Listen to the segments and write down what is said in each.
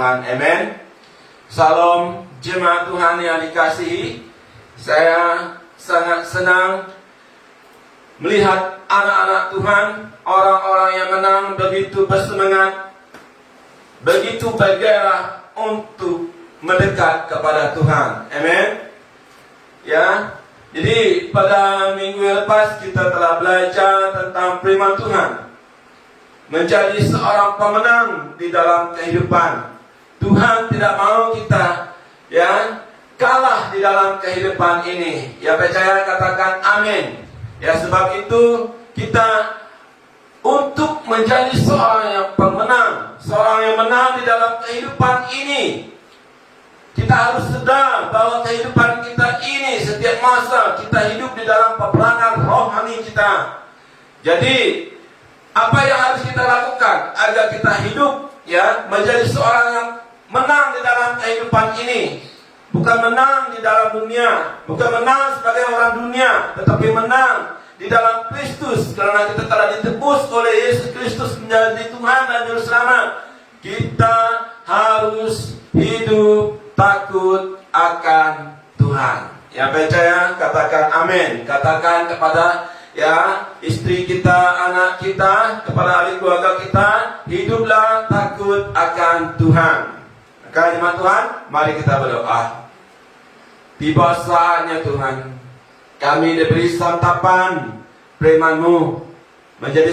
Tuhan. Amen. Salam jemaat Tuhan yang dikasihi. Saya sangat senang melihat anak-anak Tuhan, orang-orang yang menang, begitu bersemangat, begitu bergairah untuk mendekat kepada Tuhan. Amen. Ya. Jadi pada minggu yang lepas kita telah belajar tentang firman Tuhan. Menjadi seorang pemenang di dalam kehidupan. Tuhan tidak mau kita kalah di dalam kehidupan ini. Ya, percaya katakan amin. Ya, sebab itu kita untuk menjadi seorang yang pemenang, seorang yang menang di dalam kehidupan ini, kita harus sadar bahwa kehidupan kita ini setiap masa kita hidup di dalam peperangan rohani kita. Jadi apa yang harus kita lakukan agar kita hidup menjadi seorang yang menang di dalam kehidupan ini? Bukan menang di dalam dunia, bukan menang sebagai orang dunia, tetapi menang di dalam Kristus. Karena kita telah ditebus oleh Yesus Kristus menjadi Tuhan dan Juru Selamat. Kita harus hidup takut akan Tuhan. Yang percaya katakan amin. Katakan kepada istri kita, anak kita, kepada ahli keluarga kita, hiduplah takut akan Tuhan. Maka jemaat Tuhan, mari kita berdoa. Tiba saatnya Tuhan, kami diberi santapan firman-Mu, menjadi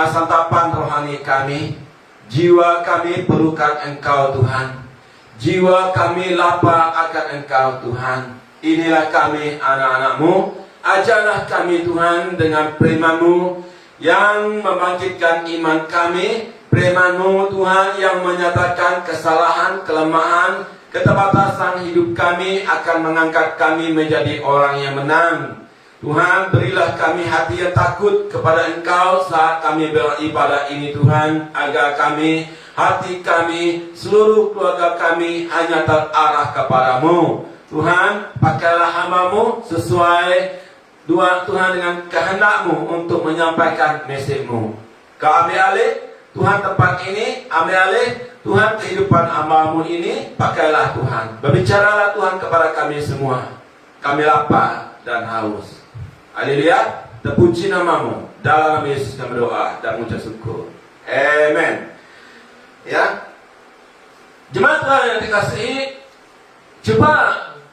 santapan rohani kami. Jiwa kami perlukan Engkau Tuhan. Jiwa kami lapar akan Engkau Tuhan. Inilah kami anak-anak-Mu. Ajarlah kami Tuhan dengan firman-Mu yang membangkitkan iman kami. Firman-Mu Tuhan yang menyatakan kesalahan, kelemahan, keterbatasan hidup kami, akan mengangkat kami menjadi orang yang menang. Tuhan, berilah kami hati yang takut kepada Engkau saat kami beribadah ini Tuhan, agar kami, hati kami, seluruh keluarga kami hanya terarah kepadamu. Tuhan, pakailah hamba-Mu sesuai Tuhan dengan kehendak-Mu untuk menyampaikan message-Mu. Kau ambil alih Tuhan tempat ini, ambil alih Tuhan kehidupan hamba-Mu ini, pakailah Tuhan. Berbicaralah Tuhan kepada kami semua. Kami lapar dan haus. Haleluya. Terpuji nama-Mu. Dalam nama Yesus kami berdoa dan mengucap syukur. Amen. Ya. Jemaat Tuhan yang dikasihi, coba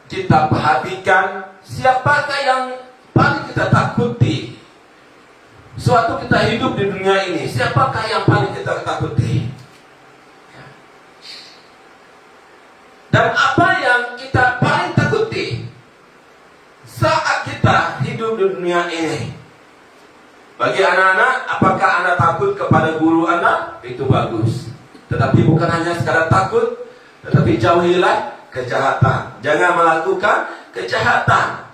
kita perhatikan siapakah yang paling kita takuti. Suatu kita hidup di dunia ini, siapakah yang paling kita takuti? Dan apa yang kita paling takuti saat kita hidup di dunia ini? Bagi anak-anak, apakah Anda takut kepada guru Anda? Itu bagus. Tetapi bukan hanya sekadar takut, tetapi jauhilah kejahatan. Jangan melakukan kejahatan.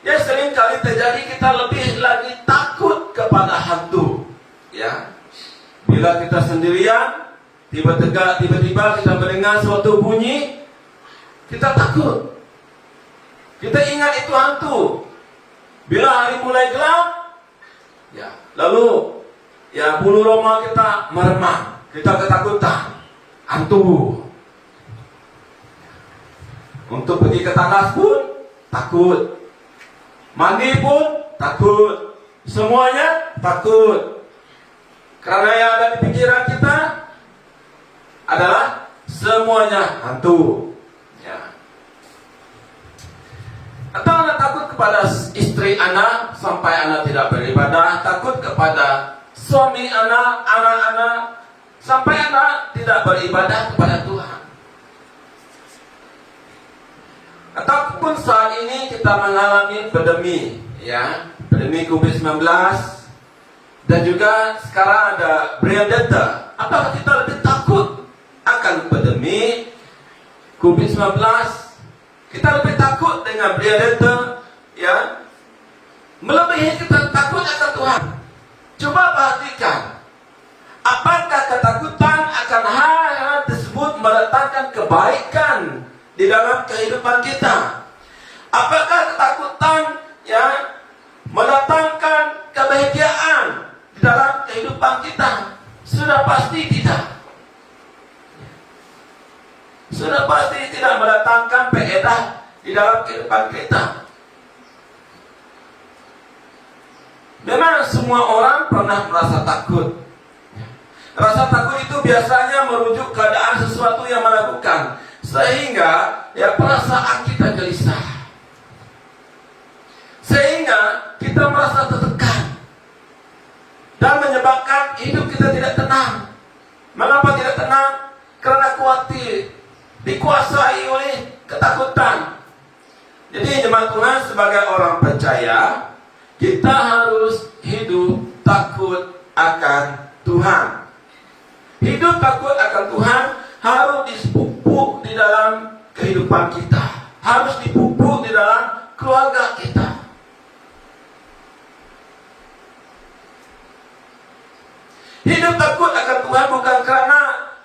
Ya, sering kali terjadi kita lebih lagi takut kepada hantu. Ya, bila kita sendirian, tiba-tiba kita mendengar suatu bunyi, kita takut. Kita ingat itu hantu. Bila hari mulai gelap, lalu bulu roma kita meremang, kita ketakutan, hantu. Untuk pergi ke tandas pun takut. Mandi pun takut. Semuanya takut. Karena yang ada di pikiran kita adalah semuanya hantu. Atau Anda takut kepada istri Anda sampai Anda tidak beribadah, takut kepada suami Anda, anak-anak sampai Anda tidak beribadah kepada Tuhan. Ataupun saat ini kita mengalami pandemi, pandemi COVID-19, dan juga sekarang ada varian Delta. Apakah kita lebih takut akan pandemi COVID-19? Kita lebih takut dengan varian Delta, melebihi kita takut akan Tuhan. Coba perhatikan, apakah ketakutan akan hal-hal tersebut mendatangkan kebaikan di dalam kehidupan kita? Apakah ketakutan mendatangkan kebahagiaan di dalam kehidupan kita? Sudah pasti tidak. sudah pasti tidak mendatangkan faedah di dalam kehidupan kita. Memang semua orang pernah merasa takut. Rasa takut itu biasanya merujuk keadaan sesuatu yang menakutkan, sehingga perasaan kita gelisah, sehingga kita merasa tertekan dan menyebabkan hidup kita tidak tenang. Mengapa tidak tenang? Karena khawatir, dikuasai oleh ketakutan. Jadi jemaat Tuhan, sebagai orang percaya, kita harus hidup takut akan Tuhan. Hidup takut akan Tuhan harus dipupuk di dalam kehidupan kita, harus dipupuk di dalam keluarga kita. Hidup takut akan Tuhan bukan karena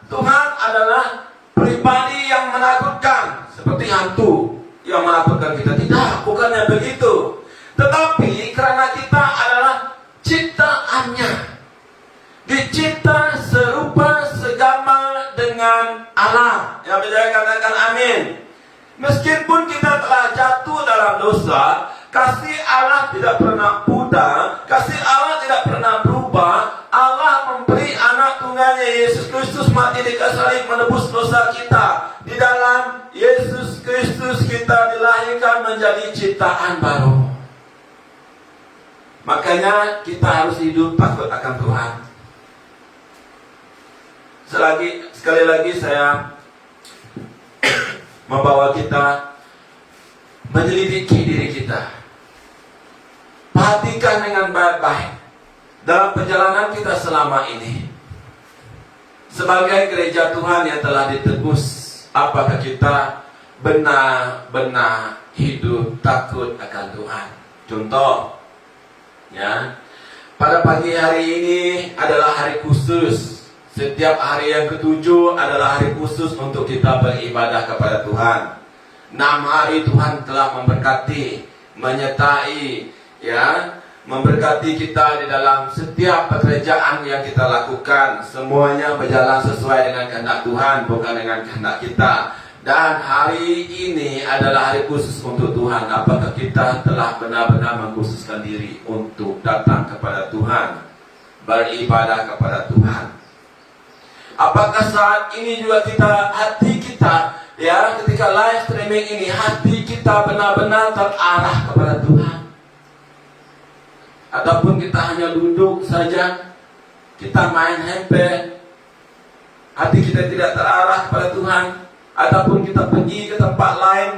Tuhan adalah pribadi yang menakutkan, seperti hantu yang menakutkan kita. Tidak, bukannya begitu. Tetapi karena kita adalah ciptaannya, dicipta serupa segambar dengan Allah. Yang bisa katakan amin. Meskipun kita telah jatuh dalam dosa, kasih Allah tidak pernah pudar, kasih Allah tidak pernah berubah. Allah memberi anak tunggalnya Yesus Kristus mati di kayu salib menebus dosa kita. Di dalam Yesus Kristus kita dilahirkan menjadi ciptaan baru. Makanya kita harus hidup takut akan Tuhan. Sekali lagi saya membawa kita menyelidiki diri kita. Perhatikan dengan baik-baik dalam perjalanan kita selama ini. Sebagai gereja Tuhan yang telah ditebus, apakah kita benar-benar hidup takut akan Tuhan? Contoh, pada pagi hari ini adalah hari khusus. Setiap hari yang ketujuh adalah hari khusus untuk kita beribadah kepada Tuhan. 6 hari Tuhan telah memberkati, menyertai, memberkati kita di dalam setiap pekerjaan yang kita lakukan. Semuanya berjalan sesuai dengan kehendak Tuhan, bukan dengan kehendak kita. Dan hari ini adalah hari khusus untuk Tuhan. Apakah kita telah benar-benar mengkhususkan diri untuk datang kepada Tuhan, beribadah kepada Tuhan? Apakah saat ini juga hati kita, ketika live streaming ini, hati kita benar-benar terarah kepada Tuhan? Ataupun kita hanya duduk saja, kita main handphone, hati kita tidak terarah kepada Tuhan? Ataupun kita pergi ke tempat lain,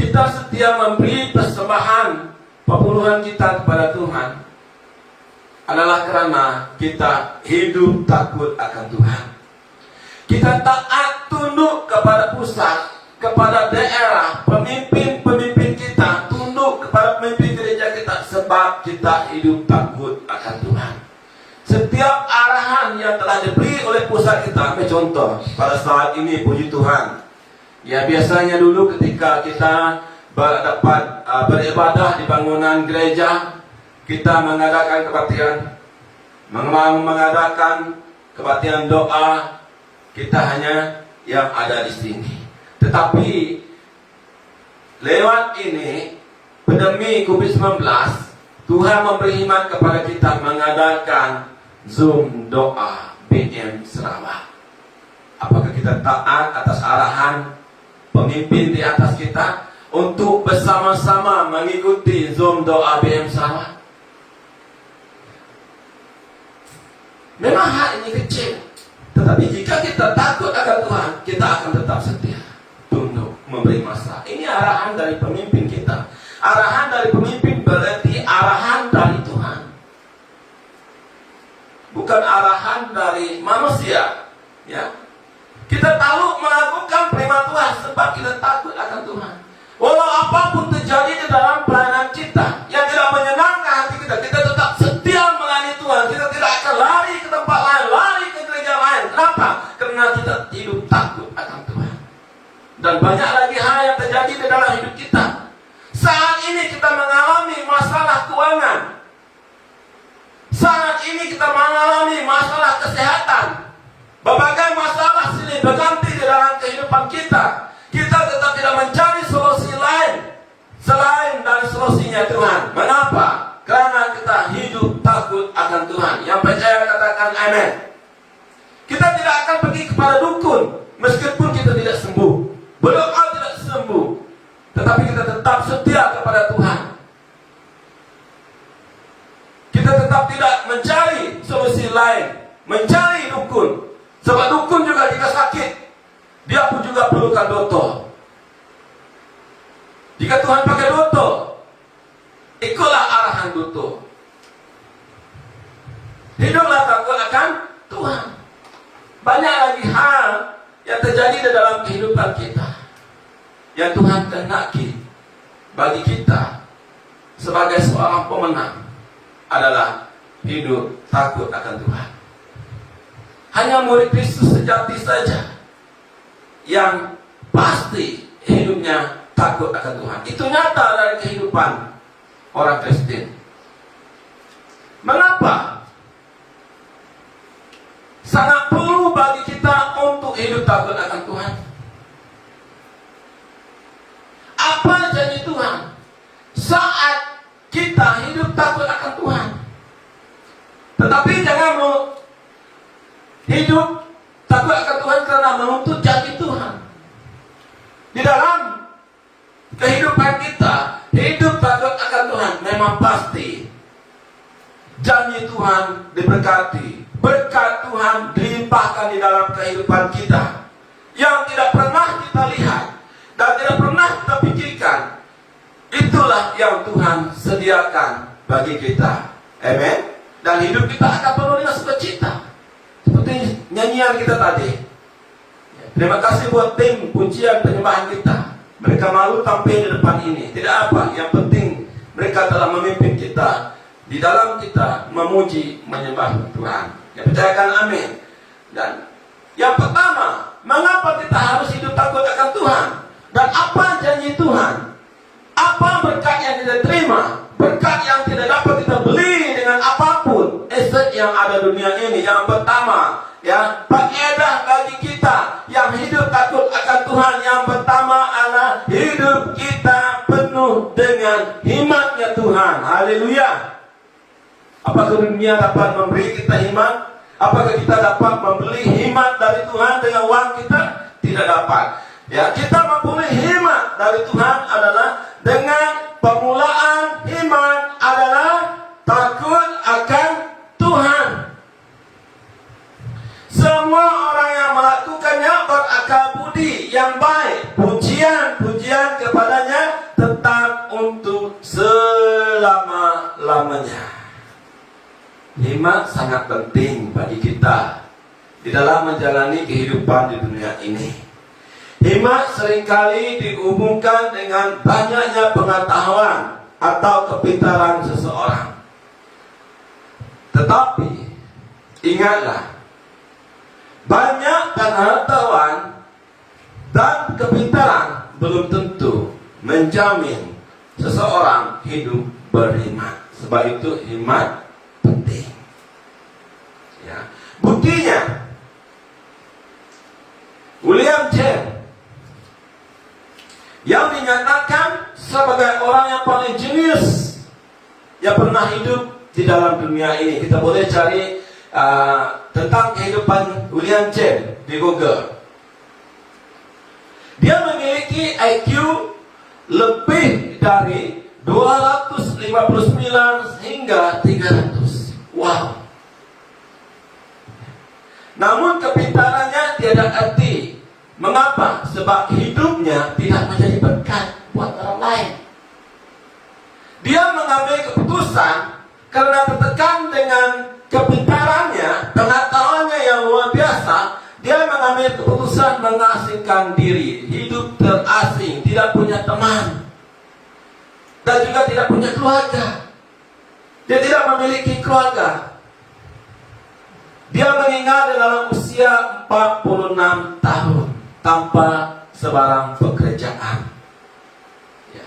kita setia memberi persembahan perpuluhan kita kepada Tuhan, adalah karena kita hidup takut akan Tuhan. Kita taat tunduk kepada pusat, kepada daerah, pemimpin-pemimpin kita, tunduk kepada pemimpin gereja kita, sebab kita hidup takut akan Tuhan. Setiap arahan yang telah diberi oleh pusat kita, contoh pada saat ini, puji Tuhan, biasanya dulu ketika kita beribadah di bangunan gereja, kita mengadakan kebaktian doa, kita hanya yang ada di sini. Tetapi lewat ini, pandemi COVID-19, Tuhan memberi hikmat kepada kita mengadakan Zoom doa BM Sarawak. Apakah kita taat atas arahan pemimpin di atas kita untuk bersama-sama mengikuti Zoom doa BM Sarawak? Memang hal ini kecil, tetapi jika kita takut akan Tuhan, kita akan tetap setia, tunduk, memberi masa. Ini arahan dari pemimpin kita. Arahan dari pemimpin berarti arahan dari Tuhan, bukan arahan dari manusia. Kita tahu melakukan perintah Tuhan sebab kita takut akan Tuhan. Walau apapun terjadi di dalam pelayanan kita yang tidak menyenangkan hati kita, kita tetap setia melayani Tuhan. Kita tidak akan lari ke tempat lain, lari ke gereja lain. Kenapa? Karena kita hidup takut akan Tuhan. Dan banyak lagi hal yang terjadi di dalam hidup kita. Saat ini kita mengalami masalah keuangan. Saat ini kita mengalami masalah kesehatan. Tuhan. Mengapa? Karena kita hidup takut akan Tuhan. Yang percaya katakan amin. Kita tidak akan pergi kepada dukun meskipun kita tidak sembuh. Berdoa tidak sembuh, tetapi kita tetap setia kepada Tuhan. Kita tetap tidak mencari solusi lain, mencari dukun. Sebab dukun juga jika sakit, dia pun juga perlukan dokter. Jika Tuhan pakai dokter, ikutlah arahan dokter. Hiduplah takut akan Tuhan. Banyak lagi hal yang terjadi di dalam kehidupan kita yang Tuhan kehendaki bagi kita sebagai seorang pemenang adalah hidup takut akan Tuhan. Hanya murid Kristus sejati saja yang pasti hidupnya takut akan Tuhan. Itu nyata dari kehidupan orang Kristen. Mengapa? Sangat perlu bagi kita untuk hidup takut akan Tuhan. Apa janji Tuhan saat kita hidup takut akan Tuhan? Tetapi jangan hidup takut akan Tuhan karena menuntut janji Tuhan. Di dalam kehidupan kita, hidup takut akan Tuhan memang pasti janji Tuhan diberkati. Berkat Tuhan dilimpahkan di dalam kehidupan kita yang tidak pernah kita lihat dan tidak pernah kita pikirkan. Itulah yang Tuhan sediakan bagi kita. Amen. Dan hidup kita akan penuh dengan sukacita. Seperti nyanyian kita tadi. Terima kasih buat tim pujian penyembahan kita. Mereka malu tampil di depan ini. Tidak apa, yang penting mereka telah memimpin kita di dalam kita memuji menyembah Tuhan. Ya, percayakan amin. Dan yang pertama, mengapa kita harus hidup takut akan Tuhan? Dan apa janji Tuhan? Apa berkat yang kita terima? Berkat yang tidak dapat kita beli dengan apapun aset yang ada dunia ini. Yang pertama, ya, faedah bagi kita yang hidup takut akan Tuhan. Yang pertama adalah hidup kita penuh dengan hikmat-Nya Tuhan. Haleluya. Apakah dunia dapat memberi kita hikmat? Apakah kita dapat membeli hikmat dari Tuhan dengan uang kita? Tidak dapat. Ya, kita mempunyai hikmat dari Tuhan adalah dengan permulaan hikmat adalah takut akan Tuhan. Semua orang yang melakukannya berakal budi yang baik. Pujian-pujian kepadanya tetap untuk selama-lamanya. Hikmat sangat penting bagi kita di dalam menjalani kehidupan di dunia ini. Hikmat seringkali dihubungkan dengan banyaknya pengetahuan atau kepintaran seseorang. Tetapi ingatlah, banyak pengetahuan dan kepintaran belum tentu menjamin seseorang hidup berhikmat. Sebab itu hikmat penting. Ya. Buktinya, William James yang dinyatakan sebagai orang yang paling jenius yang pernah hidup di dalam dunia ini. Kita boleh cari tentang kehidupan William James di Google. Dia memiliki IQ lebih dari 259 hingga 300. Wow. Namun kepintarannya tiada arti. Mengapa? Sebab hidupnya tidak menjadi berkat buat orang lain. Dia mengambil keputusan karena tertekan dengan kepintarannya, pengetahuannya yang luar biasa. Dia mengambil keputusan mengasingkan diri, hidup terasing, tidak punya teman, dan juga tidak punya keluarga. Dia tidak memiliki keluarga. Dia meninggal dalam usia 46 tahun tanpa sebarang pekerjaan, ya.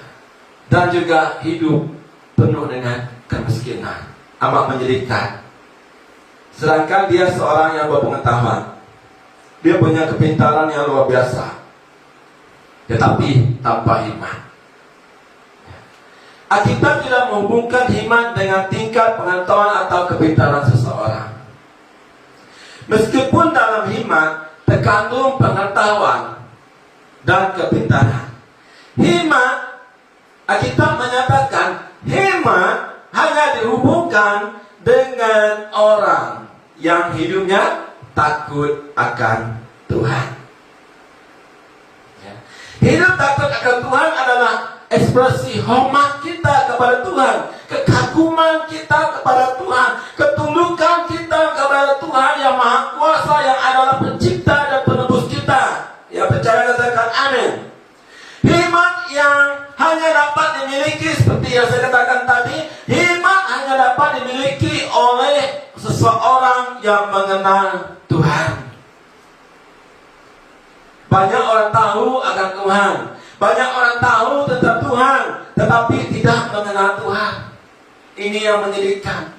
Dan juga hidup penuh dengan kemiskinan, amat menyedihkan. Sedangkan dia seorang yang berpengetahuan, dia punya kepintaran yang luar biasa, tetapi tanpa hikmat. Alkitab tidak menghubungkan hikmat dengan tingkat pengetahuan atau kepintaran seseorang. Meskipun dalam hikmat terkandung pengetahuan dan kepintaran. Hikmat, Alkitab menyatakan hikmat hanya dihubungkan dengan orang yang hidupnya takut akan Tuhan. Hidup takut akan Tuhan adalah ekspresi hormat kita kepada Tuhan, kekaguman kita kepada Tuhan, ketulukan kita kepada Tuhan yang Maha Kuasa, yang adalah pencipta dan penebus kita. Ya, percaya, katakan amin. Hikmat yang hanya dapat dimiliki, seperti yang saya katakan tadi, hikmat hanya dapat dimiliki oleh seseorang yang mengenal Tuhan. Banyak orang tahu akan Tuhan, banyak orang tahu tentang Tuhan, tetapi tidak mengenal Tuhan. Ini yang menyedihkan.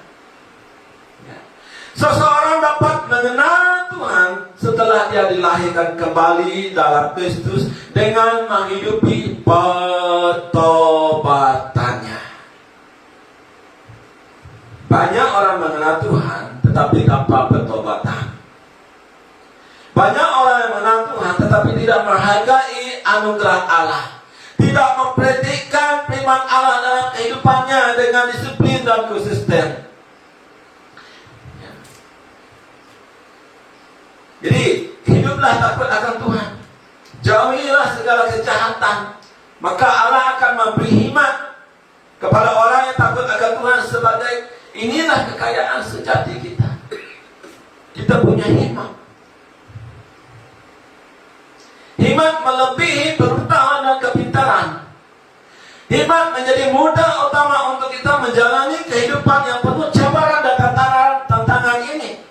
Seseorang dapat mengenal Tuhan setelah dia dilahirkan kembali dalam Kristus dengan menghidupi pertobatannya. Banyak orang mengenal Tuhan tetapi tanpa pertobatan. Banyak orang yang mengenal Tuhan tetapi tidak menghargai anugerah Allah, tidak mempraktikkan firman Allah dalam kehidupannya dengan disiplin dan konsisten. Jadi, hiduplah takut akan Tuhan. Jauhilah segala kejahatan. Maka Allah akan memberi hikmat kepada orang yang takut akan Tuhan sebagai inilah kekayaan sejati kita. Kita punya hikmat. Hikmat melebihi pengetahuan dan kepintaran. Hikmat menjadi modal utama untuk kita menjalani kehidupan yang penuh cabaran dan tantangan ini.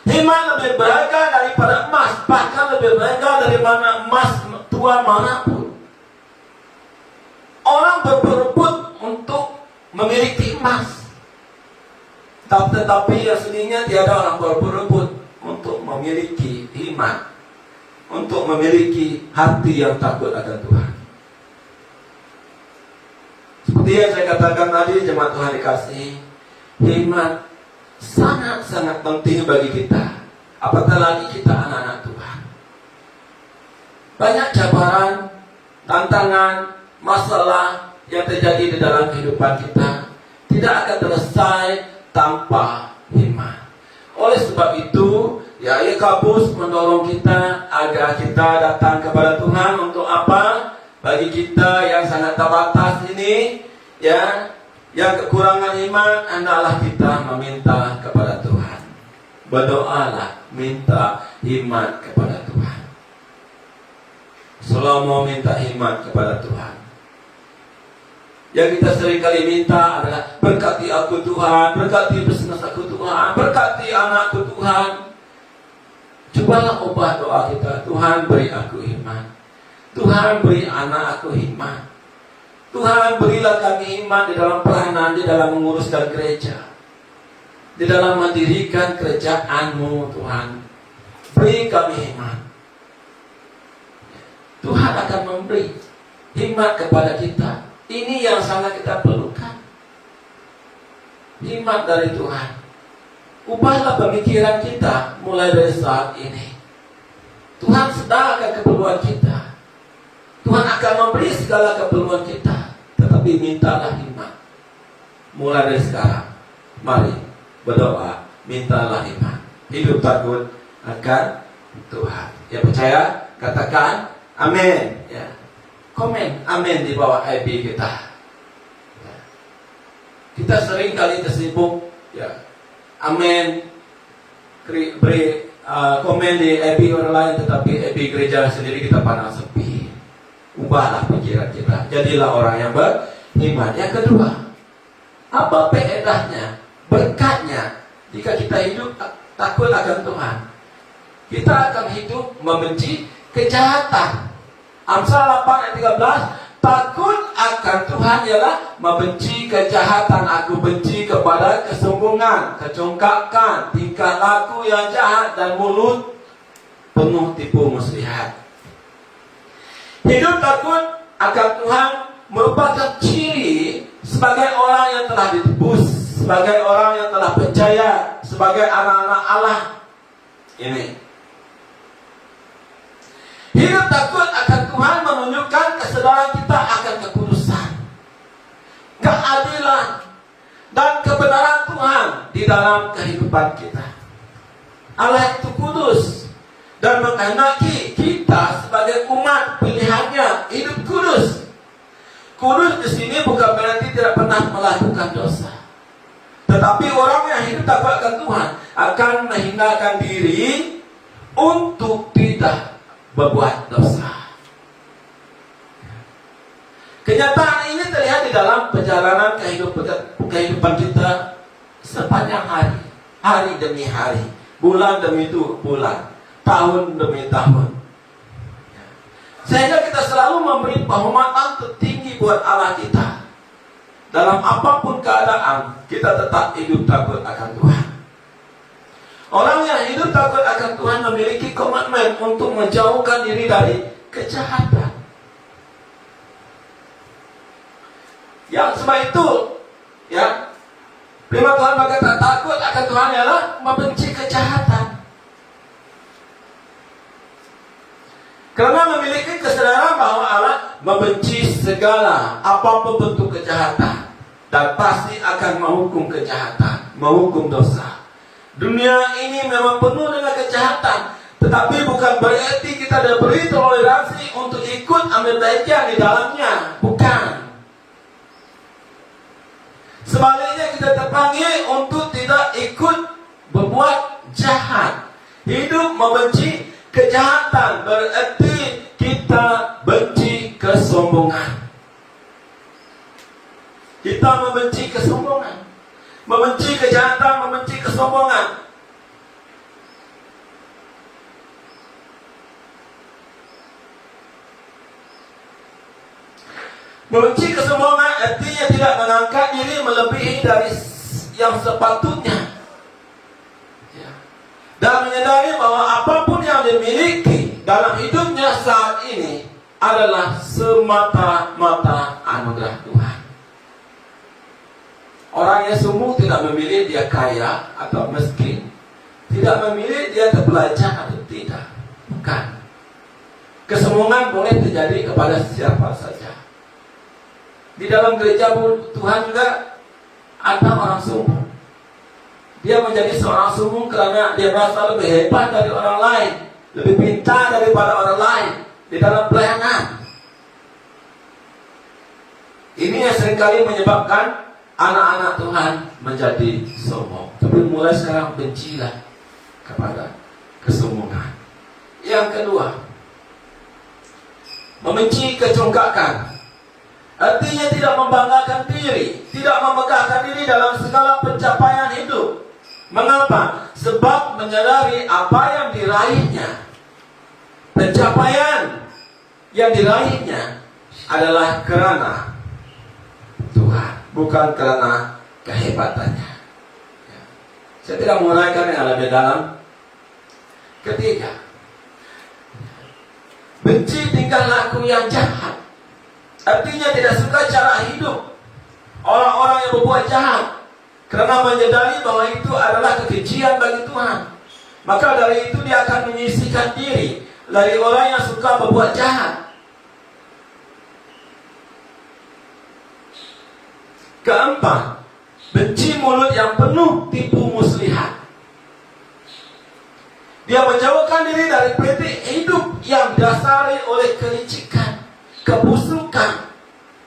Hikmat lebih berharga daripada emas, bahkan lebih berharga daripada emas tua manapun. Orang berebut untuk memiliki emas, tetapi aslinya tiada orang berebut untuk memiliki hikmat, untuk memiliki hati yang takut akan Tuhan. Seperti yang saya katakan tadi, jemaat Tuhan dikasihi, hikmat sangat-sangat penting bagi kita, apatah lagi kita anak-anak Tuhan. Banyak cabaran, tantangan, masalah yang terjadi di dalam kehidupan kita tidak akan selesai tanpa hikmat. Oleh sebab itu, Yakobus mendorong kita agar kita datang kepada Tuhan untuk apa? Bagi kita yang sangat terbatas ini, yang kekurangan iman, hendaklah kita meminta kepada Tuhan. Berdoalah, minta hikmat kepada Tuhan. Selalu mau minta hikmat kepada Tuhan. Yang kita sering kali minta adalah berkati aku Tuhan, berkati bisnis aku Tuhan, berkati anakku Tuhan. Cobalah ubah doa kita. Tuhan beri aku hikmat, Tuhan beri anak aku hikmat, Tuhan berilah kami hikmat di dalam pelayanan, di dalam menguruskan gereja, di dalam mendirikan kerajaan-Mu. Tuhan beri kami hikmat. Tuhan akan memberi hikmat kepada kita. Ini yang sangat kita perlukan, hikmat dari Tuhan. Ubahlah pemikiran kita mulai dari saat ini. Tuhan sedang akan keperluan kita. Tuhan akan memberi segala keperluan kita, tetapi mintalah hikmat mulai dari sekarang. Mari berdoa, mintalah hikmat. Hidup takut akan Tuhan. Yang percaya katakan amin. Ya. Komen amin di bawah IB kita. Ya. Kita sering kali tersibuk, ya. Amin. Beri komen di IB orang lain, tetapi IB gereja sendiri kita pandang sepi. Ubahlah pikiran kita, jadilah orang yang beriman. Yang kedua, apa faedahnya, berkatnya jika kita hidup takut akan Tuhan? Kita akan hidup membenci kejahatan. Amsal 8 ayat 13, takut akan Tuhan ialah membenci kejahatan. Aku benci kepada kesombongan, kecongkakan, tingkah laku yang jahat, dan mulut penuh tipu muslihat. Hidup takut akan Tuhan merupakan ciri sebagai orang yang telah ditebus, sebagai orang yang telah percaya, sebagai anak-anak Allah. Ini hidup takut akan Tuhan menunjukkan kesadaran kita akan kekudusan, keadilan, dan kebenaran Tuhan di dalam kehidupan kita. Allah itu kudus dan menghendaki kita sebagai umat pilihannya hidup kudus. Kudus di sini bukan berarti tidak pernah melakukan dosa, tetapi orang yang hidup takut akan Tuhan akan menghinakan diri untuk tidak berbuat dosa. Kenyataan ini terlihat di dalam perjalanan kehidupan kita sepanjang hari, hari demi hari, bulan demi bulan, tahun demi tahun. Sehingga kita selalu memberi penghormatan tertinggi buat Allah kita. Dalam apapun keadaan, kita tetap hidup takut akan Tuhan. Orang yang hidup takut akan Tuhan memiliki komitmen untuk menjauhkan diri dari kejahatan. Yang sebab itu, ya, firman Tuhan berkata takut akan Tuhan ialah membenci kejahatan. Karena memiliki kesadaran bahwa Allah membenci segala apapun bentuk kejahatan dan pasti akan menghukum kejahatan, menghukum dosa. Dunia ini memang penuh dengan kejahatan, tetapi bukan berarti kita diberi toleransi untuk ikut ambil bagian di dalamnya. Bukan. Sebaliknya kita terpanggil untuk tidak ikut berbuat jahat. Hidup membenci kejahatan berarti kita benci kesombongan. Kita membenci kesombongan, membenci kejahatan, membenci kesombongan. Membenci kesombongan artinya tidak mengangkat diri melebihi dari yang sepatutnya, dan menyadari bahwa apapun yang dimiliki dalam hidupnya saat ini adalah semata-mata anugerah Tuhan. Orang yang sungguh tidak memilih dia kaya atau miskin, tidak memilih dia terpelajar atau tidak. Bukan. Kesombongan boleh terjadi kepada siapa saja. Di dalam gereja Tuhan juga ada orang sombong. Dia menjadi seorang sombong karena dia merasa lebih hebat dari orang lain, lebih pintar daripada orang lain di dalam pelayanan. Ini yang seringkali menyebabkan anak-anak Tuhan menjadi sombong. Tapi mulai sekarang bencilah kepada kesombongan. Yang kedua, membenci kecongkakan. Artinya tidak membanggakan diri, tidak memegahkan diri dalam segala pencapaian hidup. Mengapa? Sebab menyadari apa yang diraihnya, pencapaian yang diraihnya adalah karena Tuhan, bukan karena kehebatannya. Saya tidak menguraikan yang lebih dalam. Ketiga, benci tingkah laku yang jahat. Artinya tidak suka cara hidup orang-orang yang berbuat jahat, karena menyadari bahwa itu adalah kekejian bagi Tuhan. Maka dari itu dia akan menyisihkan diri dari orang yang suka berbuat jahat. Keempat, benci mulut yang penuh tipu muslihat. Dia menjauhkan diri dari politik hidup yang didasari oleh kelicikan, kebusukan,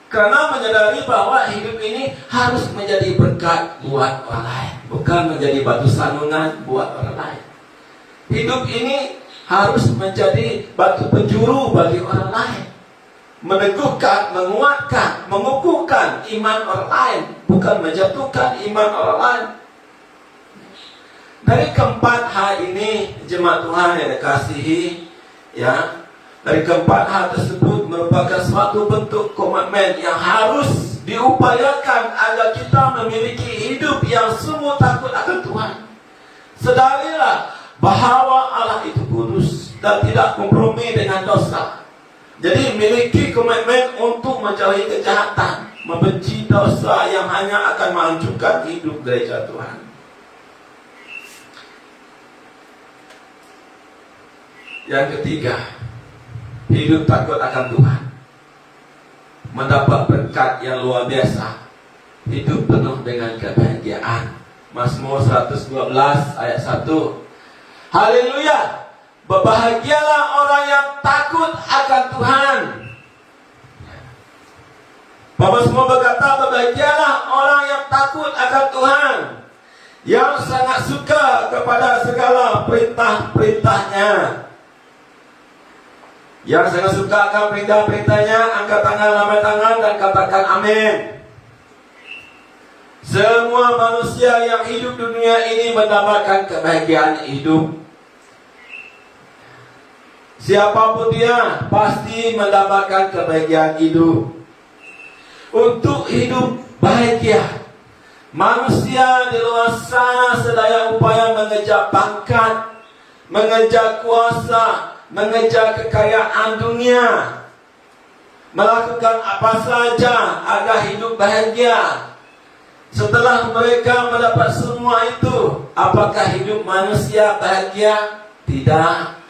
karena menyadari bahwa hidup ini harus menjadi berkat buat orang lain, bukan menjadi batu sandungan buat orang lain. Hidup ini harus menjadi batu penjuru bagi orang lain, meneguhkan, menguatkan, mengukuhkan iman orang lain, bukan menjatuhkan iman orang lain. Dari keempat hal ini, jemaat Tuhan yang dikasihi, ya, dari keempat hal tersebut merupakan suatu bentuk komitmen yang harus diupayakan agar kita memiliki hidup yang sungguh takut akan Tuhan. Sadarilah bahwa Allah itu kudus dan tidak kompromi dengan dosa. Jadi miliki komitmen untuk menjauhi kejahatan, membenci dosa yang hanya akan menghancurkan hidup gereja Tuhan. Yang ketiga, hidup takut akan Tuhan, mendapat berkat yang luar biasa, hidup penuh dengan kebahagiaan. Mazmur 112 ayat 1. Haleluya! Berbahagialah orang yang takut akan Tuhan. Bapak semua berkata, berbahagialah orang yang takut akan Tuhan, yang sangat suka kepada segala perintah-perintahnya. Yang sangat suka akan perintah-perintahnya, angkat tangan, lambaikan tangan, dan katakan amin. Semua manusia yang hidup di dunia ini mendapatkan kebahagiaan hidup. Siapapun dia pasti mendapatkan kebahagiaan hidup. Untuk hidup bahagia, manusia di luar sana sedaya upaya mengejar pangkat, mengejar kuasa, mengejar kekayaan dunia, melakukan apa saja agar hidup bahagia. Setelah mereka mendapat semua itu, apakah hidup manusia bahagia? Tidak.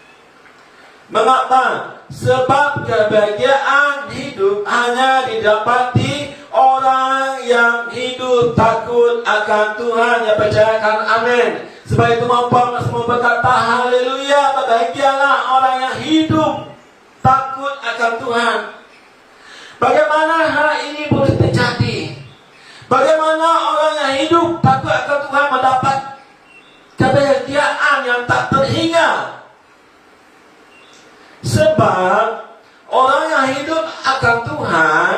Mengapa? Sebab kebahagiaan hidup hanya didapati orang yang hidup takut akan Tuhan, yang percayakan amin. Sebab itu mampu semua berkata haleluya, berbahagialah orang yang hidup takut akan Tuhan. Bagaimana hal ini boleh terjadi? Bagaimana orang yang hidup takut akan Tuhan mendapat kebahagiaan yang tak terhingga? Sebab orang yang hidup akan Tuhan,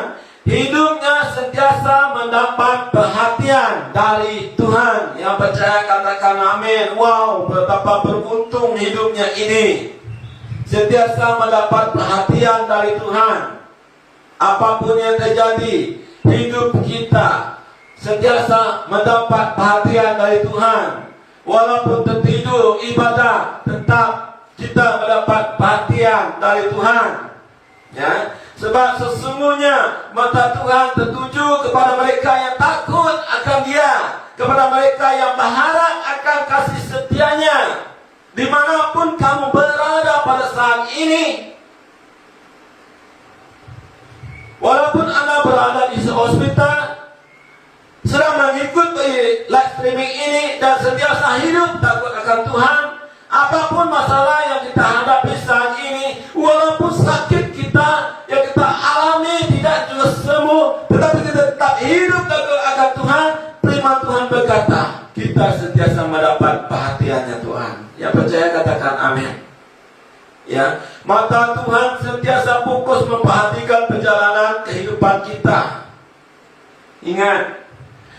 hidupnya sentiasa mendapat perhatian dari Tuhan. Yang percaya katakan amin. Wow, betapa beruntung hidupnya ini. Sentiasa mendapat perhatian dari Tuhan. Apapun yang terjadi, hidup kita sentiasa mendapat perhatian dari Tuhan. Walaupun tertidur ibadah, tetap kita mendapat perhatian dari Tuhan. Ya, sebab sesungguhnya mata Tuhan tertuju kepada mereka yang takut akan Dia, kepada mereka yang berharap akan kasih setianya. Dimanapun kamu berada pada saat ini, walaupun Anda berada di hospital, sedang mengikuti live streaming ini dan sentiasa hidup takut akan Tuhan, apapun masalah yang kita hadapi saat ini, walaupun sakit kita yang kita alami tidak juga sembuh, tetapi kita tetap hidup takut akan Tuhan. Firman Tuhan berkata, kita sentiasa mendapat perhatiannya Tuhan. Yang percaya katakan amin. Ya, mata Tuhan sentiasa fokus memperhatikan perjalanan kehidupan kita. Ingat,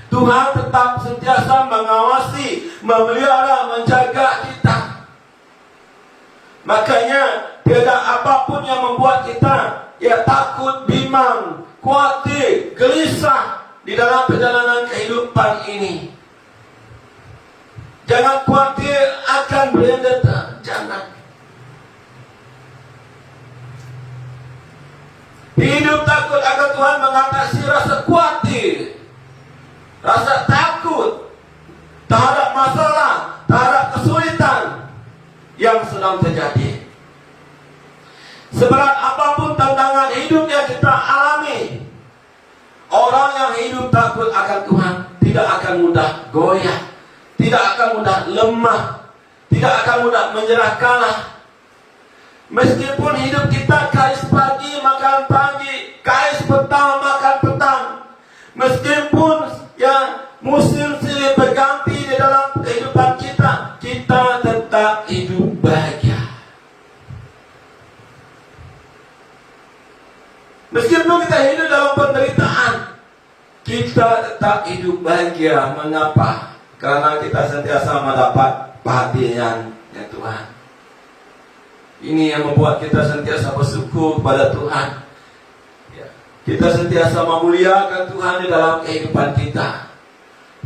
Tuhan tetap sentiasa mengawasi, memelihara, menjaga kita. Makanya tiada apapun yang membuat kita takut, bimbang, khawatir, gelisah di dalam perjalanan kehidupan ini. Jangan khawatir akan berendeta, jangan. Hidup takut akan Tuhan mengatasi rasa khawatir, rasa takut terhadap masalah, terhadap kesulitan yang sedang terjadi. Seberat apapun tantangan hidup yang kita alami, orang yang hidup takut akan Tuhan tidak akan mudah goyah, tidak akan mudah lemah, tidak akan mudah menyerah kalah. Meskipun hidup kita kais pagi makan pagi, kais petang makan petang, meskipun musim silih berganti di dalam kehidupan kita, kita tetap hidup bahagia. Meskipun kita hidup dalam penderitaan, kita tetap hidup bahagia. Mengapa? Karena kita sentiasa mendapat perhatian Tuhan. Ini yang membuat kita sentiasa bersyukur kepada Tuhan. Kita sentiasa memuliakan Tuhan di dalam kehidupan kita,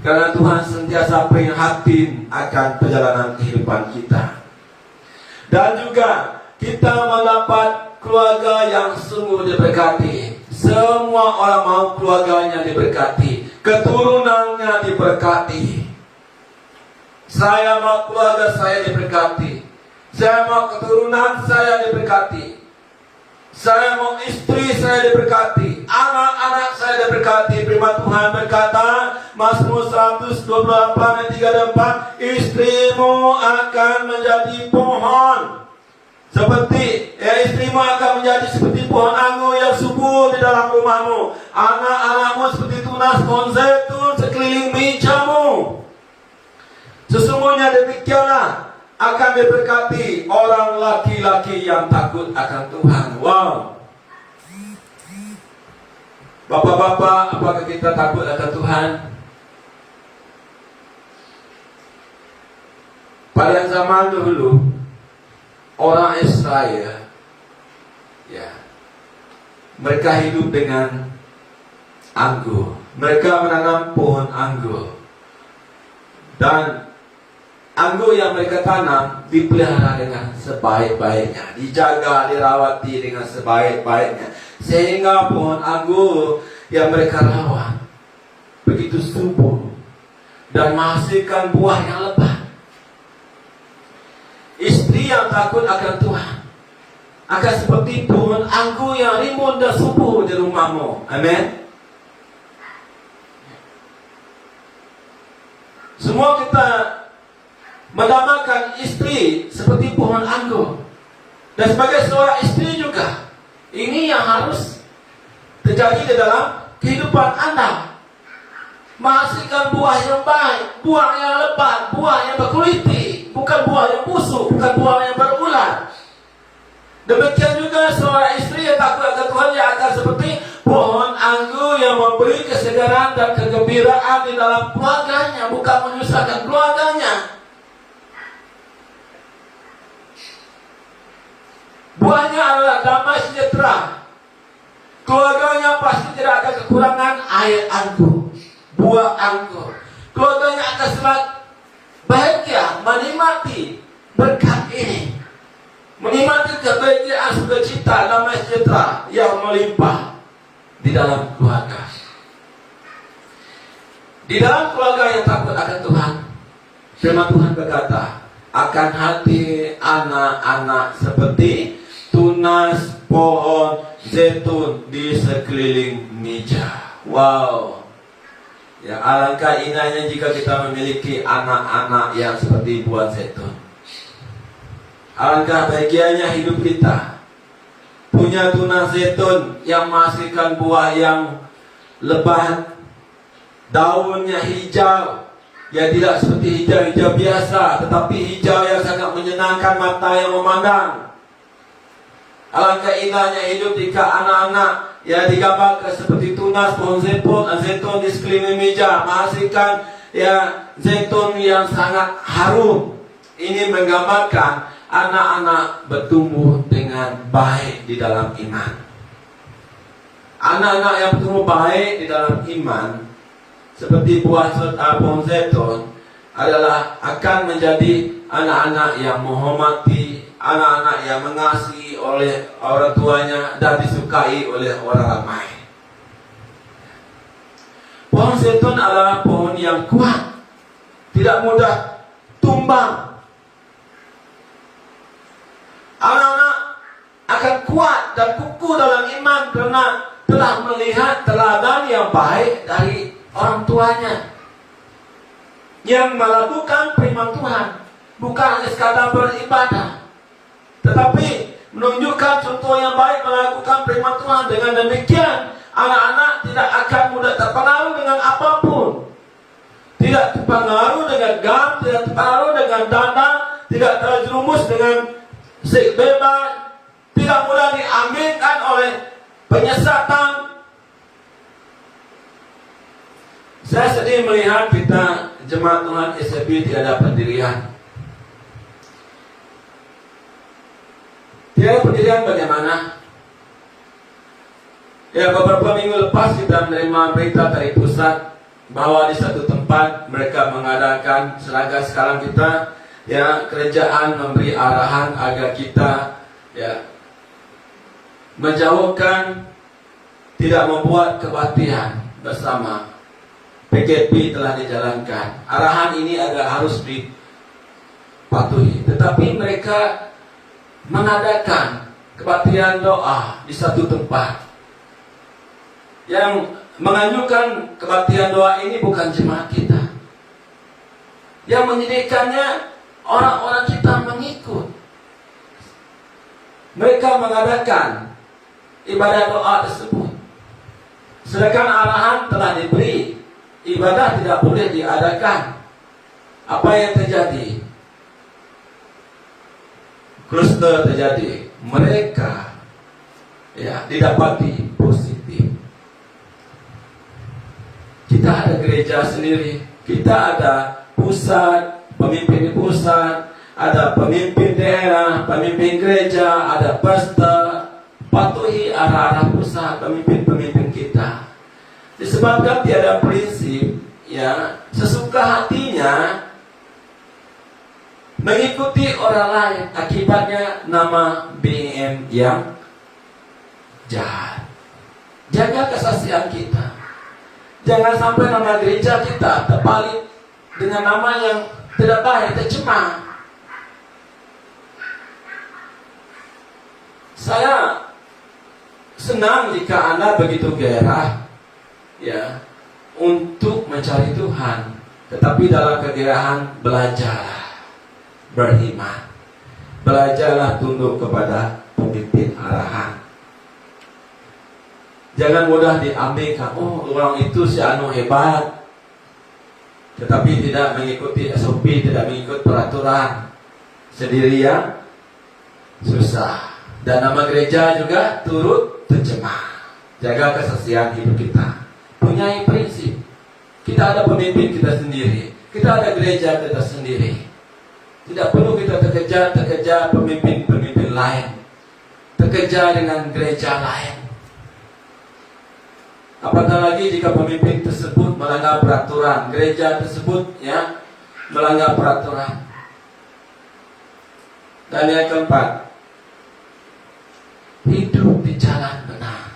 karena Tuhan sentiasa prihatin akan perjalanan kehidupan kita. Dan juga kita mendapat keluarga yang sungguh diberkati. Semua orang mau keluarganya diberkati, keturunannya diberkati. Saya mau keluarga saya diberkati. Saya mau keturunan saya diberkati. Saya mau istri saya diberkati. Anak-anak saya diberkati. Firman Tuhan berkata, Mazmur 128 ayat 3 dan 4, istrimu akan menjadi pohon. Istrimu akan menjadi seperti pohon anggur yang subur di dalam rumahmu. Anak-anakmu seperti tunas pohon zaitun sekeliling mejamu. Sesungguhnya demikianlah akan diberkati orang laki-laki yang takut akan Tuhan. Wow. Bapak-bapak, apakah kita takut akan Tuhan? Pada zaman dulu, orang Israel, mereka hidup dengan anggur. Mereka menanam pohon anggur. Dan anggur yang mereka tanam dipelihara dengan sebaik-baiknya, dijaga, dirawati dengan sebaik-baiknya, sehingga pohon anggur yang mereka rawat begitu subur dan menghasilkan buah yang lebat. Istri yang takut akan Tuhan akan seperti pohon anggur yang rimbun dan subur di rumahmu. Amin. Semua kita mendamakan istri seperti pohon anggur. Dan sebagai seorang istri juga, ini yang harus terjadi di dalam kehidupan Anda. Menghasilkan buah yang baik, buah yang lebat, buah yang berkualiti, bukan buah yang busuk, bukan buah yang berulat. Demikian juga seorang istri yang takut akan Tuhan, yang akan seperti pohon anggur yang memberi kesegaran dan kegembiraan di dalam keluarganya, bukan menyusahkan keluarganya. Buahnya adalah damai sejahtera. Keluarganya pasti tidak akan kekurangan air anggur, buah anggur. Keluarganya akan selalu bahagia menikmati berkat ini, menikmati kebahagiaan, sukacita, damai sejahtera yang melimpah di dalam keluarga. Di dalam keluarga yang takut akan Tuhan, firman Tuhan berkata, akan hati anak-anak seperti tunas pohon zaitun di sekeliling meja. Wow. Ya, alangkah indahnya jika kita memiliki anak-anak yang seperti buah zaitun. Alangkah bahagianya hidup kita punya tunas zaitun yang menghasilkan buah yang lebat, daunnya hijau. Ya, tidak seperti hijau-hijau biasa, tetapi hijau yang sangat menyenangkan mata yang memandang. Alangkah indahnya hidup jika anak-anak digambarkan seperti tunas pohon zaitun di sekeliling meja, menghasilkan zaitun yang sangat harum. Ini menggambarkan anak-anak bertumbuh dengan baik di dalam iman. Anak-anak yang bertumbuh baik di dalam iman, seperti buah pohon zaitun, adalah akan menjadi anak-anak yang menghormati, anak-anak yang mengasihi oleh orang tuanya dan disukai oleh orang ramai. Pohon zaitun adalah pohon yang kuat, tidak mudah tumbang. Anak-anak akan kuat dan kukuh dalam iman karena telah melihat teladan yang baik dari orang tuanya yang melakukan firman Tuhan, bukan hanya sekadar beribadah, tetapi menunjukkan contoh yang baik melakukan firman Tuhan. Dengan demikian, anak-anak tidak akan mudah terpengaruh dengan apapun, tidak terpengaruh dengan gam, tidak terpengaruh dengan dana, tidak terjerumus dengan seks bebas, tidak mudah diambilkan oleh penyesatan. Saya sedih melihat kita jemaat Tuhan SFB tiada pendirian. Tiada pendirian bagaimana? Ya, beberapa minggu lepas kita menerima berita dari pusat bahwa di satu tempat mereka mengadakan seragam. Sekarang kita kerajaan memberi arahan agar kita menjauhkan, tidak membuat kebaktian bersama. PKP telah dijalankan. Arahan ini harus dipatuhi. Tetapi mereka mengadakan kebaktian doa di satu tempat. Yang menganjurkan kebaktian doa ini bukan jemaat kita. Yang menyediakannya orang-orang kita mengikut. Mereka mengadakan ibadah doa tersebut. Sedangkan arahan telah diberi, ibadah tidak boleh diadakan. Apa yang terjadi? Kluster terjadi. Mereka didapati positif. Kita ada gereja sendiri, kita ada pusat, pemimpin di pusat, ada pemimpin daerah, pemimpin gereja, ada pastor. Patuhi arah-arah pusat, pemimpin-pemimpin kita. Disebabkan tiada prinsip, sesuka hatinya mengikuti orang lain, akibatnya nama BM yang jahat. Jaga kesaksian kita. Jangan sampai nama gereja kita terpalit dengan nama yang tidak baik, tercemar. Saya senang jika Anda begitu gairah untuk mencari Tuhan, tetapi dalam kegerahan belajarlah beriman, belajarlah tunduk kepada pemimpin arahan. Jangan mudah diambilkan, orang itu si anu hebat, tetapi tidak mengikuti SOP, tidak mengikuti peraturan, sendirian susah. Dan nama gereja juga turut tercemar. Jaga kesaksian hidup kita. Punyai prinsip. Kita ada pemimpin kita sendiri. Kita ada gereja kita sendiri. Tidak perlu kita terkejar pemimpin-pemimpin lain. Terkejar dengan gereja lain. Apatah lagi jika pemimpin tersebut melanggar peraturan. Gereja tersebut melanggar peraturan. Dan yang keempat, hidup di jalan benar.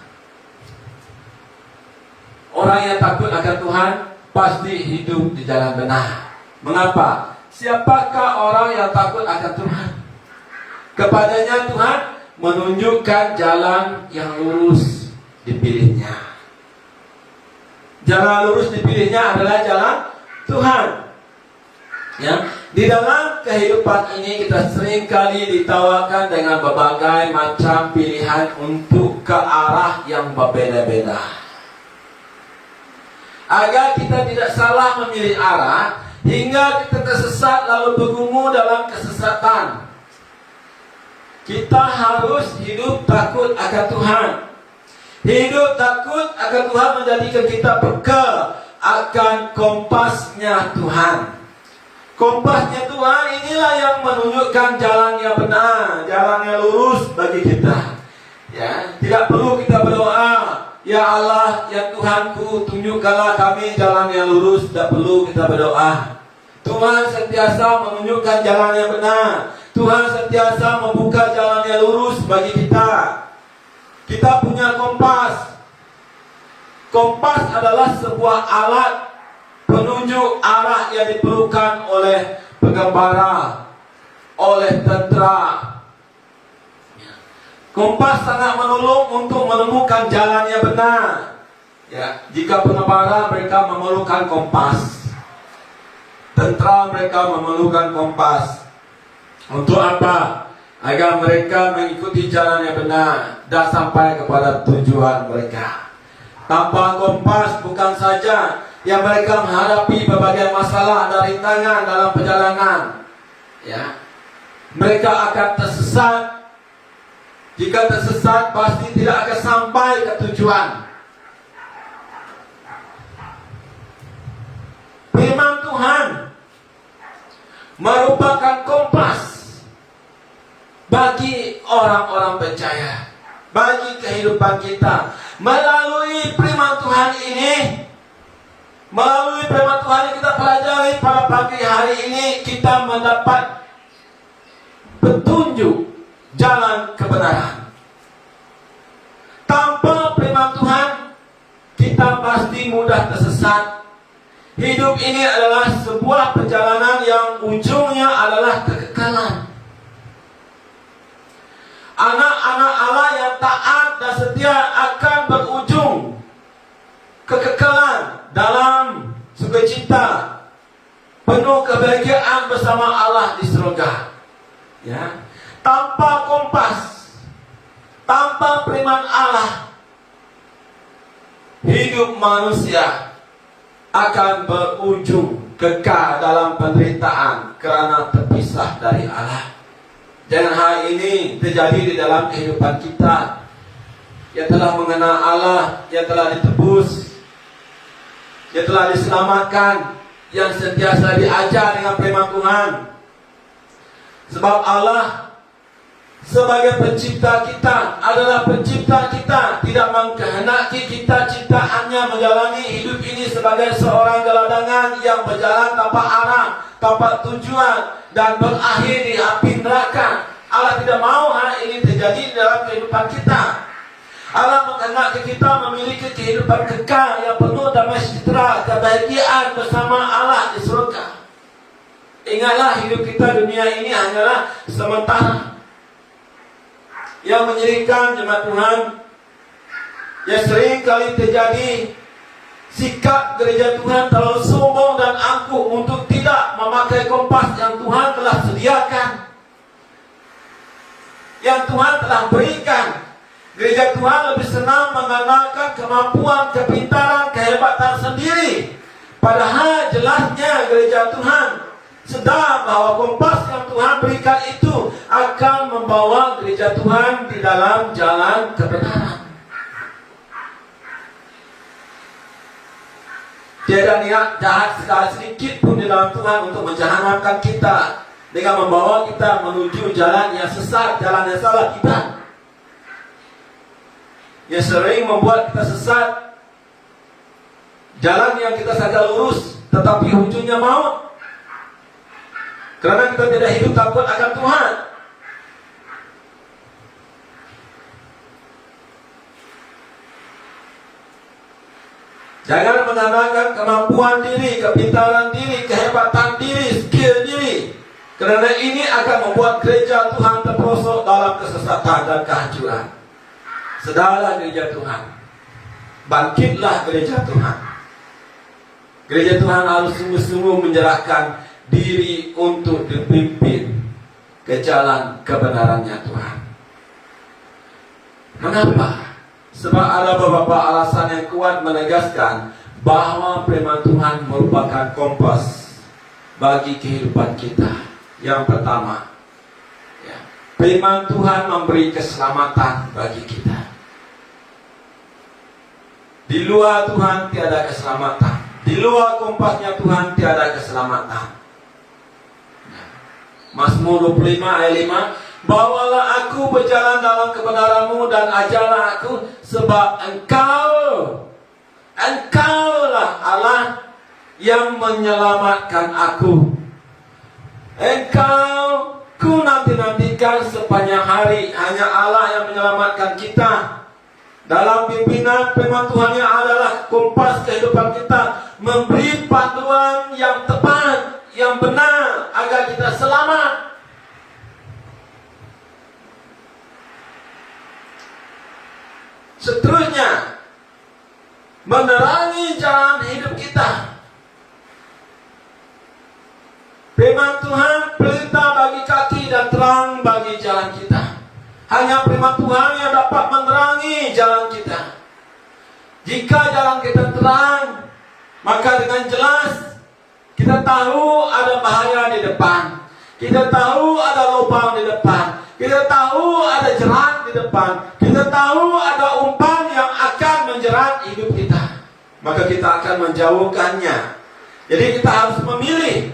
Orang yang takut akan Tuhan pasti hidup di jalan benar. Mengapa? Siapakah orang yang takut akan Tuhan? Kepadanya Tuhan menunjukkan jalan yang lurus dipilihnya. Jalan lurus dipilihnya adalah jalan Tuhan. Di dalam kehidupan ini kita sering kali ditawarkan dengan berbagai macam pilihan untuk ke arah yang berbeda-beda. Agar kita tidak salah memilih arah, hingga kita tersesat lalu bergumul dalam kesesatan. Kita harus hidup takut akan Tuhan. Hidup takut akan Tuhan menjadikan kita peka akan kompasnya Tuhan. Kompasnya Tuhan inilah yang menunjukkan jalan yang benar, jalan yang lurus bagi kita. Tidak perlu kita berdoa, ya Allah, ya Tuhanku, tunjukkanlah kami jalan yang lurus. Tidak perlu kita berdoa. Tuhan sentiasa menunjukkan jalan yang benar. Tuhan sentiasa membuka jalan yang lurus bagi kita. Kita punya kompas. Kompas adalah sebuah alat penunjuk arah yang diperlukan oleh penggembara, oleh tentara. Kompas sangat menolong untuk menemukan jalan yang benar. Jika penggembara mereka memerlukan kompas, tentara mereka memerlukan kompas. Untuk apa? Agar mereka mengikuti jalan yang benar dan sampai kepada tujuan mereka. Tanpa kompas bukan saja yang mereka menghadapi berbagai masalah dan rintangan dalam perjalanan, mereka akan tersesat. Jika tersesat, pasti tidak akan sampai ke tujuan. Firman Tuhan merupakan kompas bagi orang-orang percaya, bagi kehidupan kita. Melalui firman Tuhan ini, melalui firman Tuhan yang kita pelajari pada pagi hari ini, kita mendapat petunjuk jalan kebenaran. pasti mudah tersesat. Hidup ini adalah sebuah perjalanan yang ujungnya adalah kekekalan. Anak-anak Allah yang taat dan setia akan berujung kekekalan dalam sukacita, penuh kebahagiaan bersama Allah di surga. Ya, tanpa kompas, tanpa firman Allah, hidup manusia akan berujung kekal dalam penderitaan karena terpisah dari Allah. Jangan hal ini terjadi di dalam kehidupan kita yang telah mengenal Allah, yang telah ditebus, yang telah diselamatkan, yang sentiasa diajar dengan firman Tuhan. Sebab Allah sebagai pencipta kita adalah pencipta kita, tidak mengkehendaki kita ciptaannya menjalani hidup ini sebagai seorang geladangan yang berjalan tanpa arah, tanpa tujuan, dan berakhir di api neraka. Allah tidak mau hal ini terjadi dalam kehidupan kita. Allah menghendaki kita memiliki kehidupan kekal yang penuh damai sejahtera, kebahagiaan bersama Allah di surga. Ingatlah, hidup kita dunia ini hanyalah sementara. Yang menyedihkan jemaat Tuhan, yang sering kali terjadi sikap gereja Tuhan terlalu sombong dan angkuh untuk tidak memakai kompas yang Tuhan telah sediakan, yang Tuhan telah berikan. Gereja Tuhan lebih senang mengandalkan kemampuan, kepintaran, kehebatan sendiri. Padahal jelasnya gereja Tuhan sedar bahwa kompas yang Tuhan berikan itu akan membawa gereja Tuhan di dalam jalan kebenaran. Tiada niat jahat sekali sedikit pun di dalam Tuhan untuk menjahanamkan kita dengan membawa kita menuju jalan yang sesat, jalan yang salah kita, yang sering membuat kita sesat. Jalan yang kita saja lurus, tetapi ujungnya maut. Karena kita tidak hidup takut akan Tuhan. Jangan mengandalkan kemampuan diri, kepintaran diri, kehebatan diri, skill diri. Karena ini akan membuat gereja Tuhan terperosok dalam kesesatan dan kehancuran. Sedarlah gereja Tuhan. Bangkitlah gereja Tuhan. Gereja Tuhan harus sungguh-sungguh menyerahkan diri untuk dipimpin ke jalan kebenarannya Tuhan. Mengapa? Sebab ada beberapa alasan yang kuat menegaskan bahwa firman Tuhan merupakan kompas bagi kehidupan kita. Yang pertama, ya, firman Tuhan memberi keselamatan bagi kita. Di luar Tuhan tiada keselamatan. Di luar kompasnya Tuhan tiada keselamatan. Mazmur 25 ayat 5, bawalah aku berjalan dalam kebenaran-Mu dan ajarlah aku, sebab Engkaulah Allah yang menyelamatkan aku. Engkau ku nanti-nantikan sepanjang hari. Hanya Allah yang menyelamatkan kita. Dalam pimpinan firman Tuhan yang adalah kompas kehidupan kita, memberi panduan yang tepat, yang benar agar kita selamat. Seterusnya, menerangi jalan hidup kita. Firman Tuhan perintah bagi kaki dan terang bagi jalan kita. Hanya firman Tuhan yang dapat menerangi jalan kita. Jika jalan kita terang, maka dengan jelas kita tahu ada bahaya di depan. Kita tahu ada lubang di depan. Kita tahu ada jerat di depan. Kita tahu ada umpan yang akan menjerat hidup kita. Maka kita akan menjauhkannya. Jadi kita harus memilih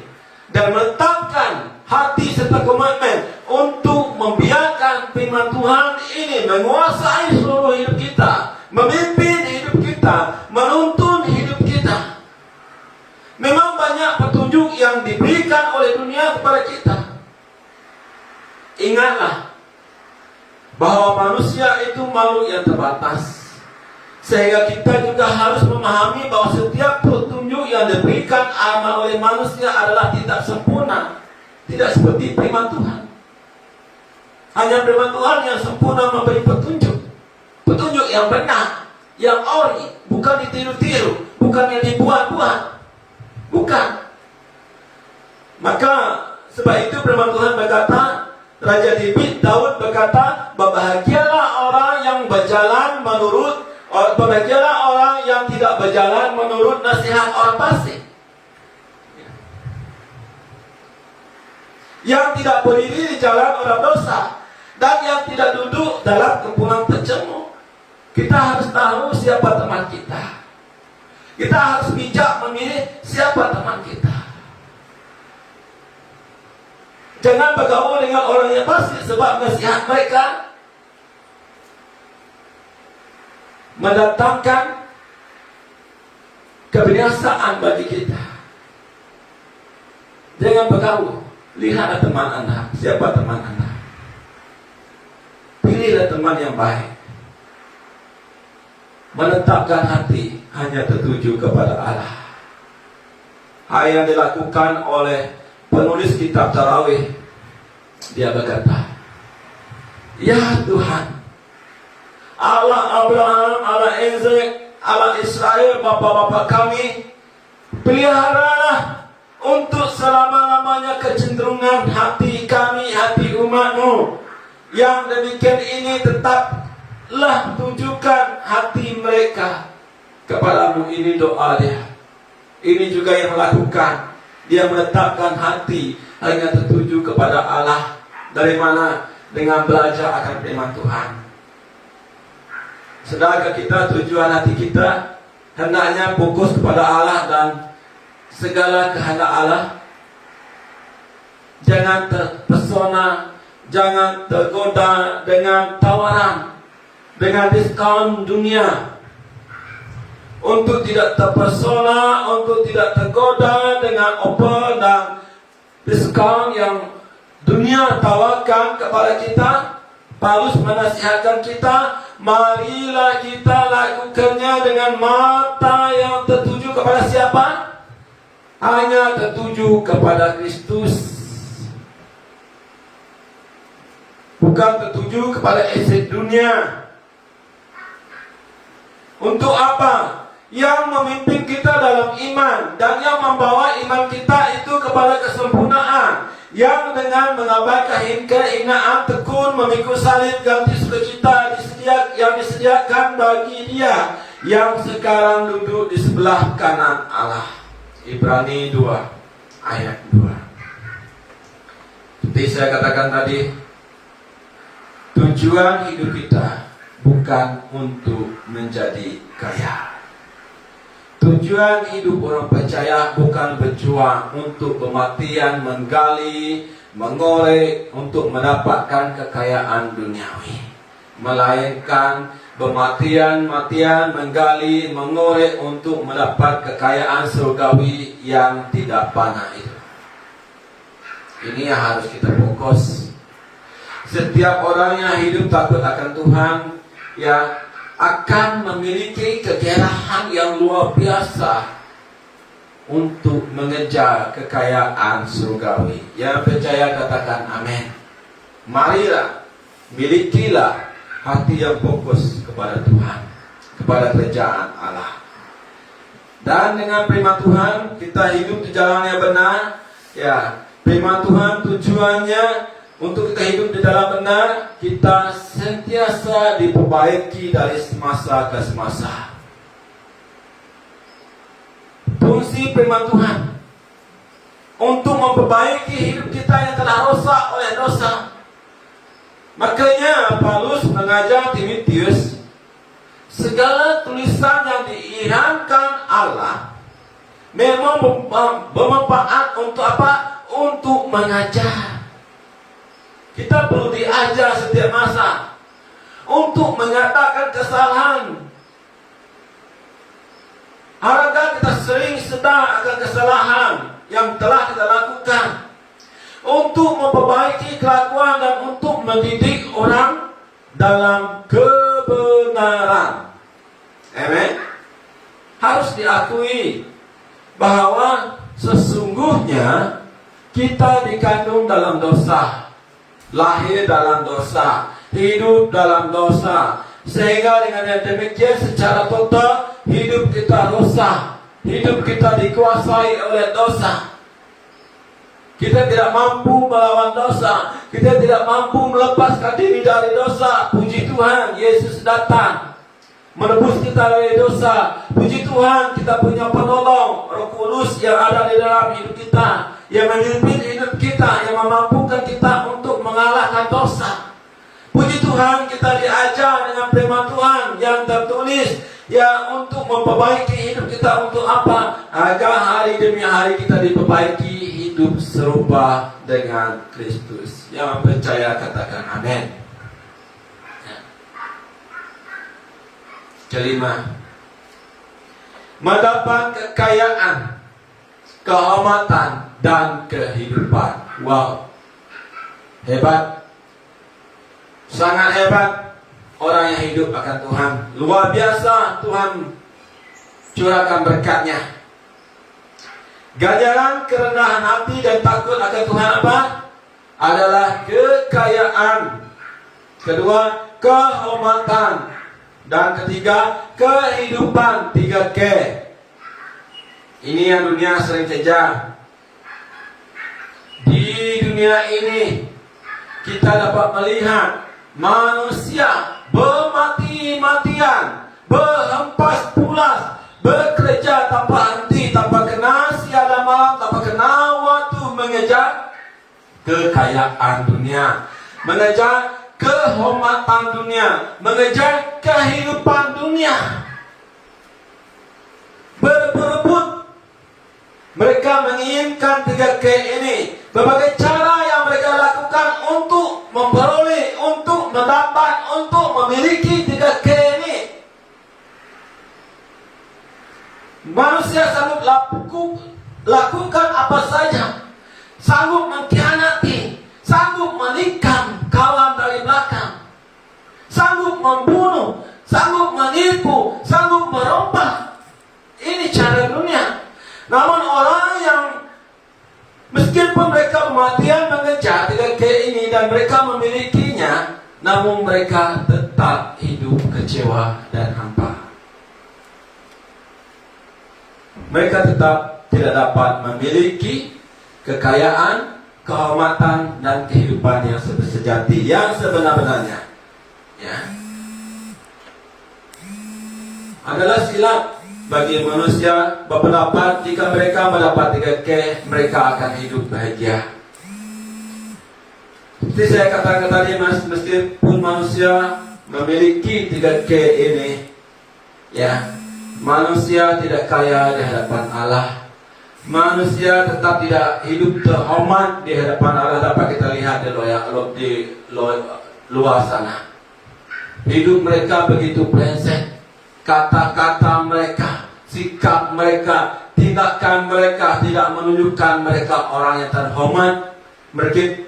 dan menetapkan hati serta komitmen untuk membiarkan firman Tuhan ini menguasai seluruh hidup kita, memimpin hidup kita, menuntun hidup kita. Memang banyak petunjuk yang diberikan oleh dunia kepada kita. Ingatlah bahwa manusia itu makhluk yang terbatas. Sehingga kita juga harus memahami bahwa setiap petunjuk yang diberikan oleh manusia adalah tidak sempurna. Tidak seperti firman Tuhan. Hanya firman Tuhan yang sempurna memberi petunjuk. Petunjuk yang benar, yang ori, bukan ditiru-tiru, bukan yang dibuat-buat. Bukan. Maka sebab itu firman Tuhan berkata, Raja Daud berkata, berbahagialah orang yang berjalan menurut, berbahagialah orang yang tidak berjalan menurut nasihat orang fasik, yang tidak berdiri di jalan orang dosa, dan yang tidak duduk dalam kumpulan pencemooh. Kita harus tahu siapa teman kita. Kita harus bijak memilih siapa teman kita. Jangan bergaul dengan orang yang fasik, sebab nasihat mereka mendatangkan kebinasaan bagi kita. Jangan bergaul. Lihatlah teman Anda, siapa teman Anda. Pilihlah teman yang baik. Menetapkan hati hanya tertuju kepada Allah. Hal yang dilakukan oleh penulis kitab Tarawih, dia berkata, ya Tuhan, Allah Abraham, Allah Ishak, Allah Israel, bapa-bapa kami, peliharalah untuk selama-lamanya kecenderungan hati kami, hati umat-Mu. Yang demikian ini tetaplah tunjukkan hati mereka kepadamu. Ini doa dia. Ini juga yang melakukan. Dia menetapkan hati hanya tertuju kepada Allah. Dari mana? Dengan belajar akan firman Tuhan. Sedangkan kita, tujuan hati kita hendaknya fokus kepada Allah dan segala kehendak Allah. Jangan terpesona, jangan tergoda dengan tawaran, dengan diskon dunia. Untuk tidak terpesona, untuk tidak tergoda dengan offer dan diskon yang dunia tawarkan kepada kita, Paulus menasihatkan kita, marilah kita lakukannya dengan mata yang tertuju kepada siapa? Hanya tertuju kepada Kristus. Bukan tertuju kepada aset dunia. Untuk apa? Yang memimpin kita dalam iman dan yang membawa iman kita itu kepada kesempurnaan, yang dengan mengabaikan kehinaan tekun memikul salib ganti sukacita yang disediakan bagi dia yang sekarang duduk di sebelah kanan Allah. Ibrani 2 ayat 2. Seperti saya katakan tadi, tujuan hidup kita bukan untuk menjadi kaya. Tujuan hidup orang percaya bukan berjuang untuk kematian, menggali, mengorek untuk mendapatkan kekayaan duniawi, melainkan bermatian-matian, menggali, mengorek untuk mendapat kekayaan surgawi yang tidak fana itu. Ini yang harus kita fokus. Setiap orang yang hidup takut akan Tuhan, ya, akan memiliki kegerahan yang luar biasa untuk mengejar kekayaan surgawi. Yang percaya katakan amin. Marilah, milikilah hati yang fokus kepada Tuhan, kepada kerajaan Allah. Dan dengan firman Tuhan kita hidup di jalan yang benar. Ya, firman Tuhan tujuannya untuk kita hidup di dalam benar, kita sentiasa diperbaiki dari semasa ke semasa. Fungsi firman Tuhan untuk memperbaiki hidup kita yang telah rosak oleh dosa. Makanya Paulus mengajar Timotius, segala tulisan yang diilhamkan Allah memang bermanfaat untuk apa? Untuk mengajar. Kita perlu diajar setiap masa untuk menyatakan kesalahan. Harapkan kita sering sedar akan kesalahan yang telah kita lakukan, untuk memperbaiki kelakuan dan untuk mendidik orang dalam kebenaran. harus diakui bahwa sesungguhnya kita dikandung dalam dosa, lahir dalam dosa, hidup dalam dosa, sehingga dengan yang demikian secara total hidup kita rusak, hidup kita dikuasai oleh dosa. Kita tidak mampu melawan dosa, kita tidak mampu melepaskan diri dari dosa. Puji Tuhan, Yesus datang menebus kita dari dosa. Puji Tuhan, kita punya penolong, Roh Kudus yang ada di dalam hidup kita, yang memimpin hidup kita, yang memampukan kita untuk mengalahkan dosa. Puji Tuhan, kita diajar dengan firman Tuhan yang tertulis, yang untuk memperbaiki hidup kita. Untuk apa? Agar hari demi hari kita diperbaiki, hidup serupa dengan Kristus. Yang percaya katakan amin. Kelima, mendapat kekayaan, kehormatan, dan kehidupan. Wow, hebat, sangat hebat orang yang hidup akan Tuhan. Luar biasa Tuhan curahkan berkatnya. Ganjaran kerendahan hati dan takut akan Tuhan apa? Adalah kekayaan. Kedua, kehormatan. Dan ketiga, kehidupan. 3K. Ini yang dunia sering kejar. Di dunia ini kita dapat melihat manusia bermati-matian, berhempas pulas, bekerja tanpa henti, tanpa kenal siang dan malam, tanpa kenal waktu, mengejar kekayaan dunia, mengejar kehormatan dunia, mengejar kehidupan dunia. Berebut, mereka menginginkan 3K ini. Berbagai cara yang mereka lakukan untuk memperoleh, untuk mendapat, untuk memiliki 3K ini. Manusia sanggup lakukan apa saja, sanggup mengkhianati, sanggup menikam kawan dari belakang, sanggup membunuh, sanggup menipu, sanggup merubah. Ini cara dunia. Namun orang yang meskipun mereka kematian mengejar 3K ini dan mereka memilikinya, namun mereka tetap hidup kecewa dan hampa. Mereka tetap tidak dapat memiliki kekayaan, kehormatan, dan kehidupan yang sejati, yang sebenar-benarnya. Ya. Adalah silap bagi manusia berpendapat jika mereka mendapat 3K, mereka akan hidup bahagia. Seperti saya katakan tadi, meskipun manusia memiliki 3K ini, ya, manusia tidak kaya di hadapan Allah. Manusia tetap tidak hidup terhormat di hadapan Allah. Dapat kita lihat di luar sana. Hidup mereka begitu brengsek. Kata-kata mereka, sikap mereka, tindakan mereka tidak menunjukkan mereka orang yang terhormat.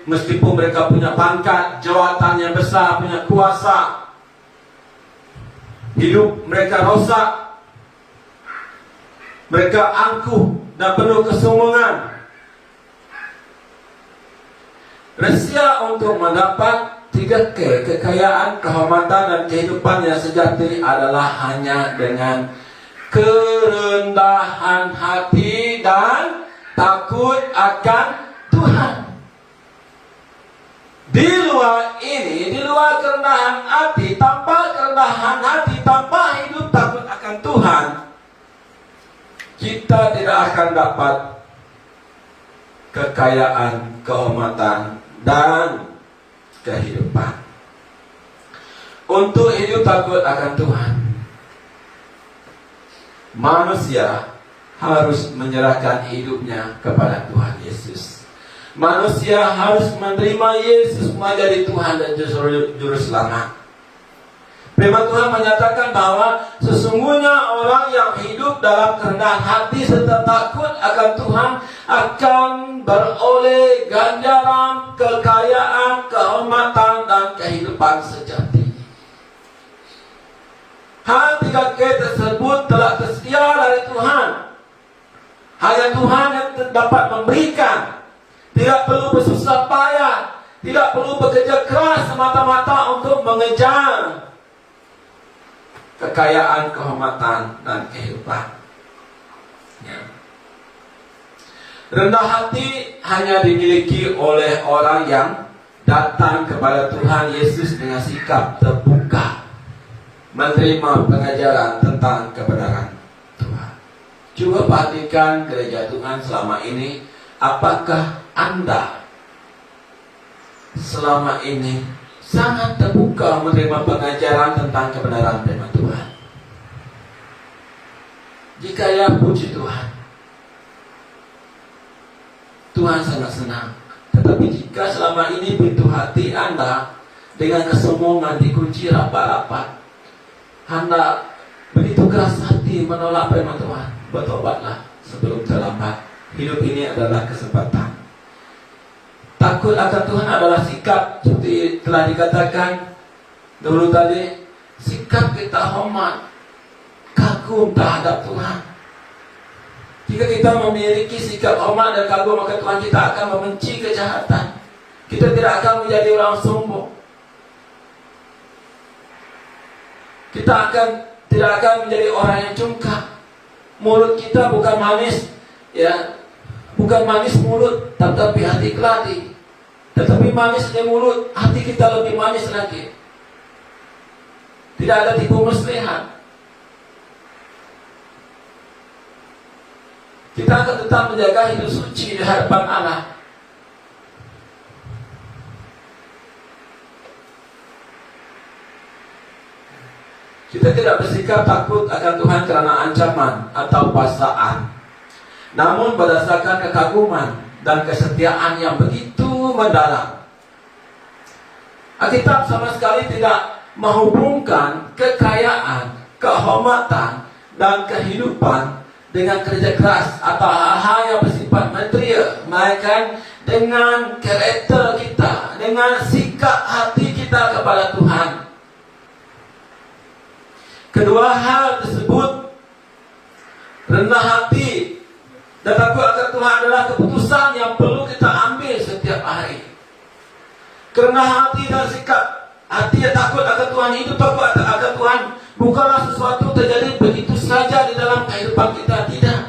Meskipun mereka punya pangkat, jawatan yang besar, punya kuasa, hidup mereka rosak. Mereka angkuh dan penuh kesombongan. Rahsia untuk mendapat 3K, kekayaan, kehormatan, dan kehidupan yang sejati adalah hanya dengan kerendahan hati dan takut akan Tuhan. Di luar ini, di luar kerendahan hati, tanpa kerendahan hati, tanpa hidup takut akan Tuhan, kita tidak akan dapat kekayaan, kehormatan, dan kehidupan. Untuk hidup takut akan Tuhan, manusia harus menyerahkan hidupnya kepada Tuhan Yesus. Manusia harus menerima Yesus menjadi Tuhan dan Juru Selamat. Firman Tuhan menyatakan bahwa sesungguhnya orang yang hidup dalam kerendahan hati serta takut akan Tuhan akan beroleh ganjaran, kekayaan, kehormatan, dan kehidupan sejati. Hal 3K tersebut telah tersedia Hanya Tuhan yang dapat memberikan. Tidak perlu bersusah payah, tidak perlu bekerja keras semata-mata untuk mengejar kekayaan, kehormatan, dan kehidupan. Ya. Rendah hati hanya dimiliki oleh orang yang datang kepada Tuhan Yesus dengan sikap terbuka, menerima pengajaran tentang kebenaran Tuhan. Coba perhatikan gereja Tuhan selama ini. Apakah Anda selama ini sangat terbuka menerima pengajaran tentang kebenaran firman Tuhan? Jika ya, puji Tuhan, Tuhan sangat senang. Tetapi jika selama ini pintu hati Anda dengan kesombongan dikunci rapat-rapat, Anda begitu keras hati menolak firman Tuhan, bertobatlah sebelum terlambat. Hidup ini adalah kesempatan. Takut akan Tuhan adalah sikap, seperti telah dikatakan dulu tadi, sikap kita hormat, kagum terhadap Tuhan. Jika kita memiliki sikap hormat dan kagum, maka Tuhan kita akan membenci kejahatan. Kita tidak akan menjadi orang sombong. Kita tidak akan menjadi orang yang congkak. Mulut kita bukan manis, ya, bukan manis mulut, tetapi hati keladi. Tetapi manis di mulut, hati kita lebih manis lagi. Tidak ada tipu muslihat. Kita akan tetap menjaga hidup suci di hadapan Allah. Kita tidak bersikap takut akan Tuhan karena ancaman atau paksaan, namun berdasarkan kekaguman dan kesetiaan yang begitu mendalam. Alkitab sama sekali tidak menghubungkan kekayaan, kehormatan, dan kehidupan dengan kerja keras atau hal-hal yang bersifat material, melainkan dengan karakter kita, dengan sikap hati kita kepada Tuhan. Kedua hal tersebut, rendah hati dan takut akan Tuhan, adalah keputusan yang perlu kita ambil setiap hari. Kerana hati dan sikap hati yang takut akan Tuhan, itu takut akan Tuhan bukanlah sesuatu terjadi begitu saja di dalam kehidupan kita. Tidak.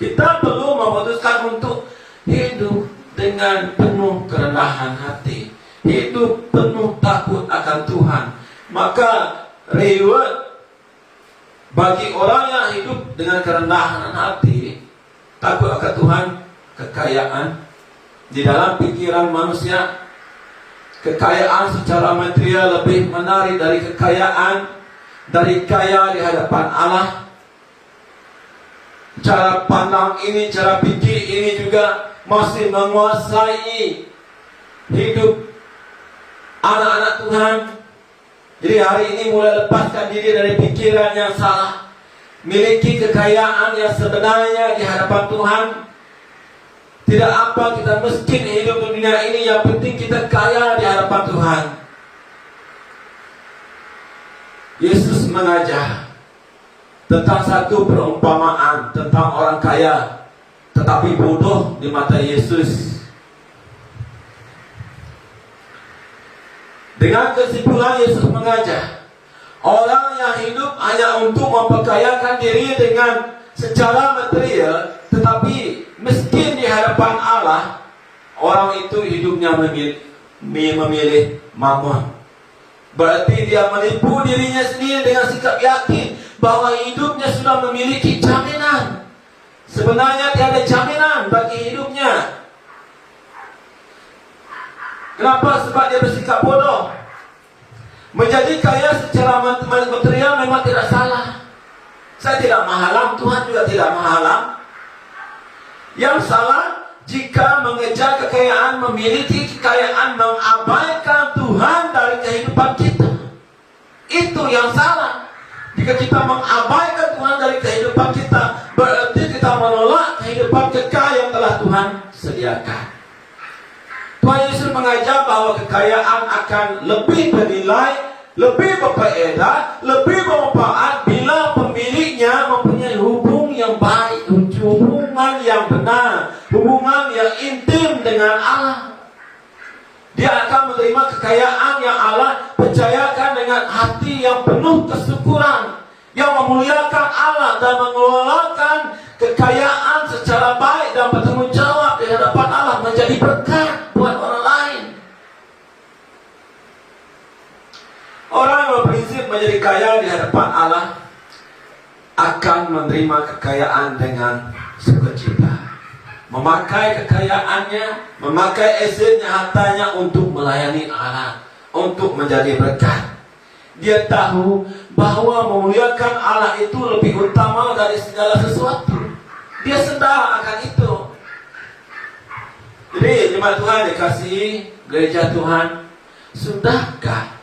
Kita perlu memutuskan untuk hidup dengan penuh kerendahan hati, hidup penuh takut akan Tuhan. Maka reward bagi orang yang hidup dengan kerendahan hati, takut akan Tuhan, kekayaan di dalam pikiran manusia. Kekayaan secara material lebih menarik dari kekayaan dari kaya di hadapan Allah. Cara pandang ini, cara pikir ini juga masih menguasai hidup anak-anak Tuhan. Jadi hari ini mulai lepaskan diri dari pikiran yang salah. Miliki kekayaan yang sebenarnya di hadapan Tuhan. Tidak apa kita miskin hidup di dunia ini, yang penting kita kaya di hadapan Tuhan. Yesus mengajar tentang satu perumpamaan tentang orang kaya tetapi bodoh di mata Yesus. Dengan kesimpulan, Yesus mengajar orang yang hidup hanya untuk memperkayakan diri dengan secara material, tetapi miskin di hadapan Allah, orang itu hidupnya memilih mamon. Berarti dia menipu dirinya sendiri dengan sikap yakin bahwa hidupnya sudah memiliki jaminan. Sebenarnya tiada jaminan bagi hidupnya. Kenapa? Sebab dia bersikap bodoh. Menjadi kaya secara material memang tidak salah. Saya tidak menghalang, Tuhan juga tidak menghalang. Yang salah jika mengejar kekayaan, memiliki kekayaan, mengabaikan Tuhan dari kehidupan kita. Itu yang salah. Jika kita mengabaikan Tuhan dari kehidupan kita, berarti kita menolak kehidupan kekal yang telah Tuhan sediakan. Tuhan Yesus mengajar bahwa kekayaan akan lebih bernilai, lebih berfaedah, lebih bermanfaat bila pemiliknya mempunyai hubungan yang baik hubungan yang intim dengan Allah. Dia akan menerima kekayaan yang Allah percayakan dengan hati yang penuh kesyukuran, yang memuliakan Allah dan mengelolakan kekayaan secara baik dan bertanggung jawab di hadapan Allah, menjadi berkat buat orang lain. Orang yang berprinsip menjadi kaya di hadapan Allah akan menerima kekayaan dengan sukacita, memakai kekayaannya, memakai asetnya, hartanya untuk melayani Allah, untuk menjadi berkat. Dia tahu bahwa memuliakan Allah itu lebih utama dari segala sesuatu. Dia sadar akan itu. Jadi jemaat Tuhan dikasihi gereja Tuhan, sudahkah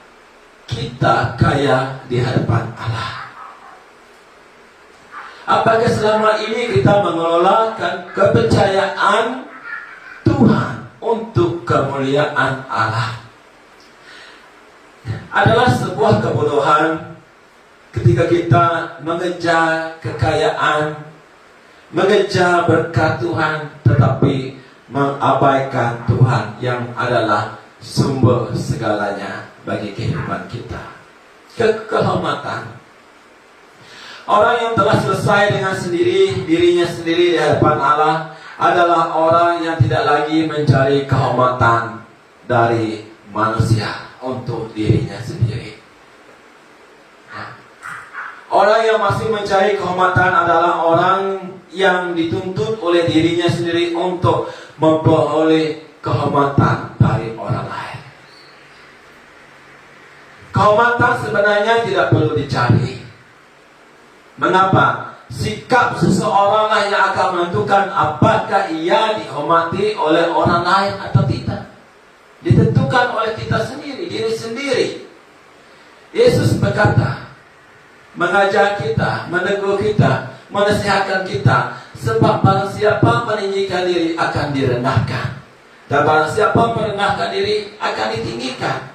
kita kaya di hadapan Allah? Apakah selama ini kita mengelolakan kepercayaan Tuhan untuk kemuliaan Allah? Adalah sebuah kebodohan ketika kita mengejar kekayaan, mengejar berkat Tuhan, tetapi mengabaikan Tuhan yang adalah sumber segalanya bagi kehidupan kita. Kehormatan. Orang yang telah selesai dengan dirinya sendiri di hadapan Allah adalah orang yang tidak lagi mencari kehormatan dari manusia untuk dirinya sendiri. Orang yang masih mencari kehormatan adalah orang yang dituntut oleh dirinya sendiri untuk memperoleh kehormatan dari orang lain. Kehormatan sebenarnya tidak perlu dicari. Mengapa? Sikap seseorang yang akan menentukan apakah ia dihormati oleh orang lain atau tidak. Ditentukan oleh kita sendiri, diri sendiri. Yesus berkata, mengajar kita, menegur kita, menasihatkan kita, sebab barang siapa meninggikan diri akan direndahkan, dan barang siapa merendahkan diri akan ditinggikan.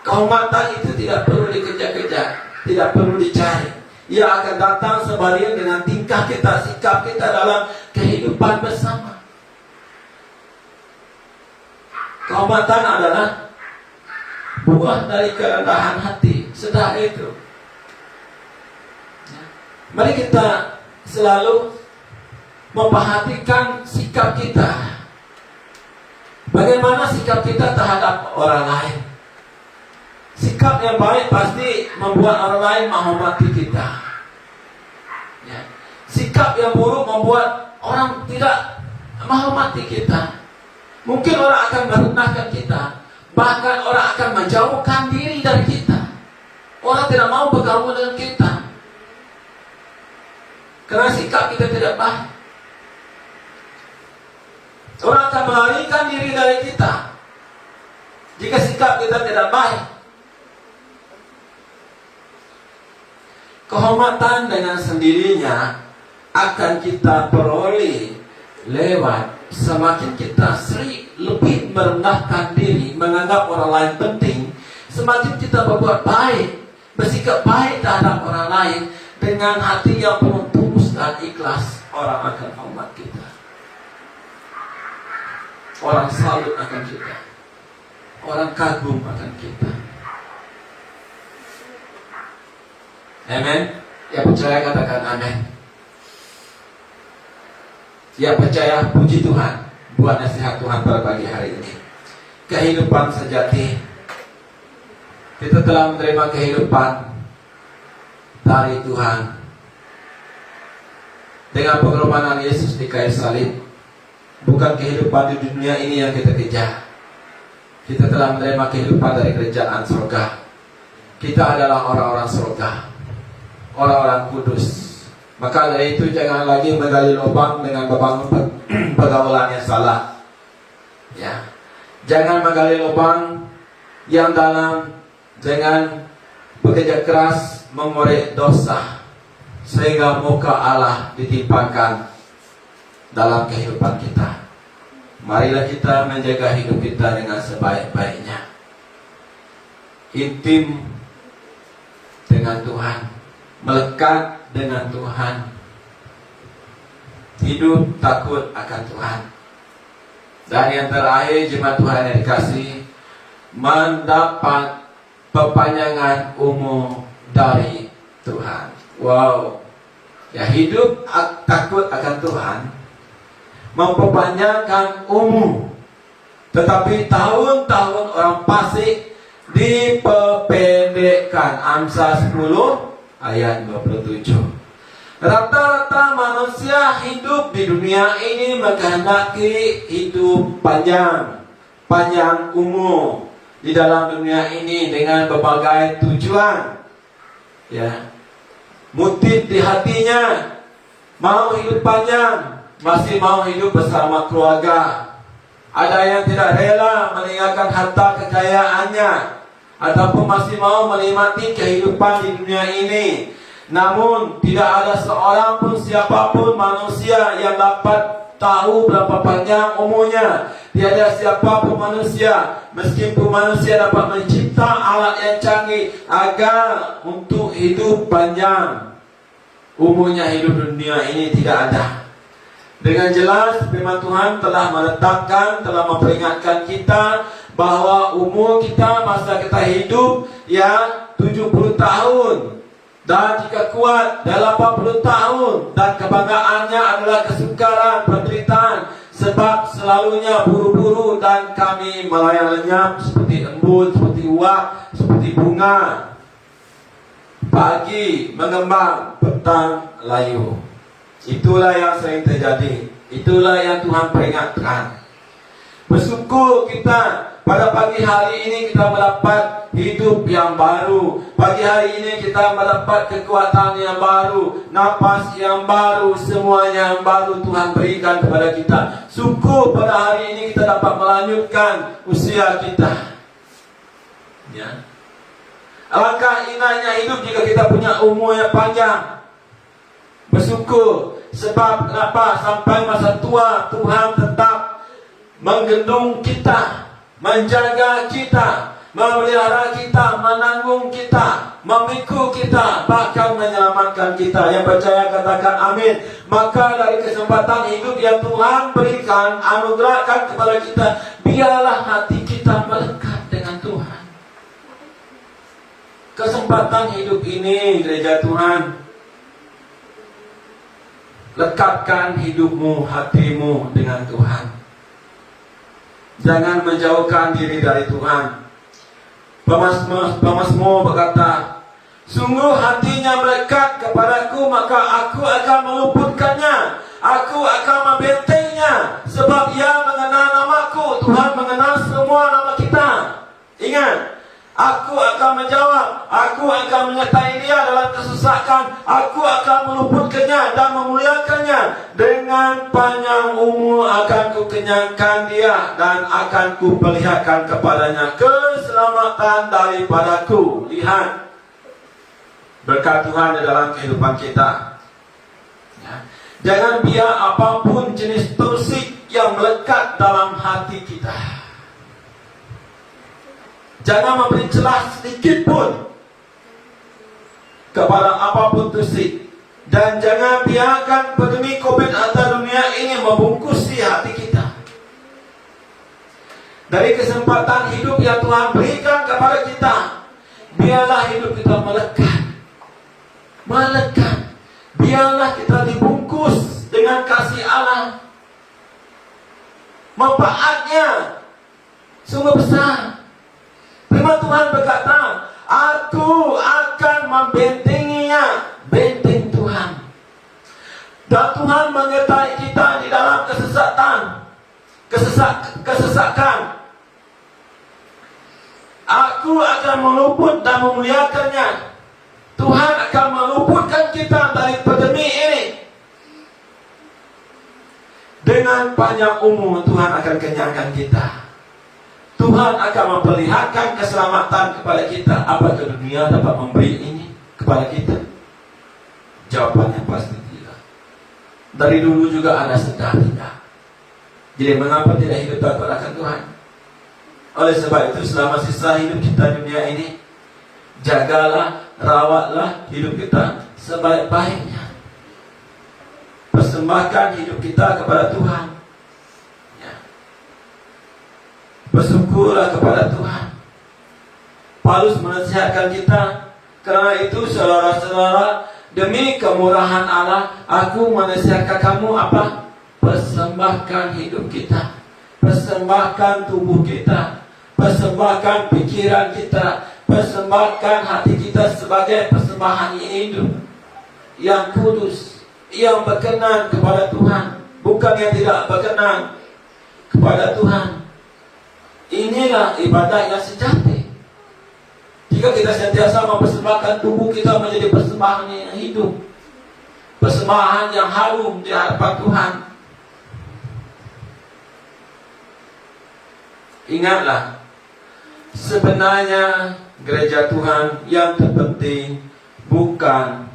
Kehormatan itu tidak perlu dikejar-kejar, tidak perlu dicari. Ia akan datang sebanding dengan tingkah kita, sikap kita dalam kehidupan bersama. Kehormatan adalah buah dari kerendahan hati. Sedar itu. Mari kita selalu memperhatikan sikap kita. Bagaimana sikap kita terhadap orang lain. Sikap yang baik pasti membuat orang lain menghormati kita. Ya. Sikap yang buruk membuat orang tidak menghormati kita. Mungkin orang akan merendahkan kita, bahkan orang akan menjauhkan diri dari kita. Orang tidak mau bergaul dengan kita karena sikap kita tidak baik. Orang akan melarikan diri dari kita jika sikap kita tidak baik. Kehormatan dengan sendirinya akan kita peroleh lewat semakin kita sering lebih merendahkan diri, menganggap orang lain penting. Semakin kita berbuat baik, bersikap baik terhadap orang lain dengan hati yang penuh tulus dan ikhlas, orang akan hormat kita. Orang salut akan kita. Orang kagum akan kita. Amen. Yang percaya katakan amin. Yang percaya puji Tuhan buat nasihat Tuhan pada pagi hari ini. Kehidupan sejati. Kita telah menerima kehidupan dari Tuhan dengan pengorbanan Yesus di kayu salib. Bukan kehidupan di dunia ini yang kita kejar. Kita telah menerima kehidupan dari kerajaan surga. Kita adalah orang-orang surga, orang-orang kudus. Maka dari itu jangan lagi menggali lubang dengan membangun pergaulan yang salah. Ya, jangan menggali lubang yang dalam dengan bekerja keras mengorek dosa sehingga muka Allah ditimpakan dalam kehidupan kita. Marilah kita menjaga hidup kita dengan sebaik-baiknya, intim dengan Tuhan, melekat dengan Tuhan, hidup takut akan Tuhan. Dan yang terakhir, jemaat Tuhan yang dikasihi, mendapat perpanjangan umur dari Tuhan. Wow. Ya, hidup takut akan Tuhan memperpanjangkan umur. Tetapi tahun-tahun orang fasik diperpendekkan. Amsal 10 ayat 27. Rata-rata manusia hidup di dunia ini menghendaki hidup panjang umur di dalam dunia ini dengan berbagai tujuan. Ya, motif di hatinya mau hidup panjang, masih mau hidup bersama keluarga. Ada yang tidak rela meninggalkan harta kekayaannya, ataupun masih mau menikmati kehidupan di dunia ini. Namun tidak ada seorang pun, siapapun manusia yang dapat tahu berapa panjang umurnya. Tiada siapapun manusia, meskipun manusia dapat mencipta alat yang canggih agar untuk hidup panjang, umurnya hidup dunia ini tidak ada. Dengan jelas firman Tuhan telah menetapkan, telah memperingatkan kita bahwa umur kita, masa kita hidup ya 70 tahun. Dan jika kuat dalam 80 tahun, dan kebanggaannya adalah kesukaran, penderitaan, sebab selalunya buru-buru dan kami melayang lenyap seperti embun, seperti uap, seperti bunga. Pagi mengembang, petang layu. Itulah yang sering terjadi. Itulah yang Tuhan peringatkan. Bersyukur kita pada pagi hari ini kita mendapat hidup yang baru. Pagi hari ini kita mendapat kekuatan yang baru, napas yang baru, semuanya yang baru Tuhan berikan kepada kita. Syukur pada hari ini kita dapat melanjutkan usia kita. Ya. Alangkah indahnya hidup jika kita punya umur yang panjang. Bersyukur sebab kenapa sampai masa tua Tuhan tetap menggendong kita, menjaga kita, memelihara kita, menanggung kita, memikul kita, bahkan menyelamatkan kita. Yang percaya katakan amin. Maka dari kesempatan hidup yang Tuhan berikan, anugerahkan kepada kita, biarlah hati kita melekat dengan Tuhan. Kesempatan hidup ini, gereja Tuhan, lekatkan hidupmu, hatimu dengan Tuhan. Jangan menjauhkan diri dari Tuhan. Pemasmur berkata, sungguh hatinya melekat kepadaku, maka aku akan meluputkannya, aku akan membentengnya, sebab ia mengenal namaku. Tuhan mengenal semua nama kita. Ingat, aku akan menjawab, aku akan menyertai dia dalam kesusahan, aku akan meluputkannya dan memuliakannya. Dengan panjang umur akan kukenyangkan dia, dan akan kuperlihatkan kepadanya keselamatan daripadaku. Lihat berkat Tuhan di dalam kehidupan kita. Ya. Jangan biar apapun jenis toksik yang melekat dalam hati kita. Jangan memberi celah sedikit pun kepada apapun toksik. Dan jangan biarkan pandemi COVID atau dunia ini membungkusi hati kita. Dari kesempatan hidup yang Tuhan berikan kepada kita, biarlah hidup kita melekat. Melekat. Biarlah kita dibungkus dengan kasih Allah. Manfaatnya sungguh besar. Firman Tuhan berkata, aku akan membentenginya, benteng Tuhan. Dan Tuhan menyertai kita di dalam kesesakan. Aku akan meluput dan memuliakannya. Tuhan akan meluputkan kita dari pandemi ini. Dengan panjang umur Tuhan akan kenyangkan kita. Tuhan akan memperlihatkan keselamatan kepada kita. Apakah dunia dapat memberi ini kepada kita? Jawabannya pasti tidak. Dari dulu juga ada, sudah tidak. Jadi mengapa tidak hidup takut akan Tuhan? Oleh sebab itu selama sisa hidup kita di dunia ini, jagalah, rawatlah hidup kita sebaik-baiknya. Persembahkan hidup kita kepada Tuhan. Ya. Bersyukurlah kepada Tuhan. Paulus menasihatkan kita, karena itu saudara-saudara, demi kemurahan Allah, aku menasihatkan kamu apa? Persembahkan hidup kita, persembahkan tubuh kita, persembahkan pikiran kita, persembahkan hati kita sebagai persembahan yang hidup, yang kudus, yang berkenan kepada Tuhan, bukan yang tidak berkenan kepada Tuhan. Inilah ibadah yang sejati. Jika kita sentiasa mempersembahkan tubuh kita menjadi persembahan yang hidup, persembahan yang harum di hadapan Tuhan. Ingatlah, sebenarnya gereja Tuhan yang terpenting bukan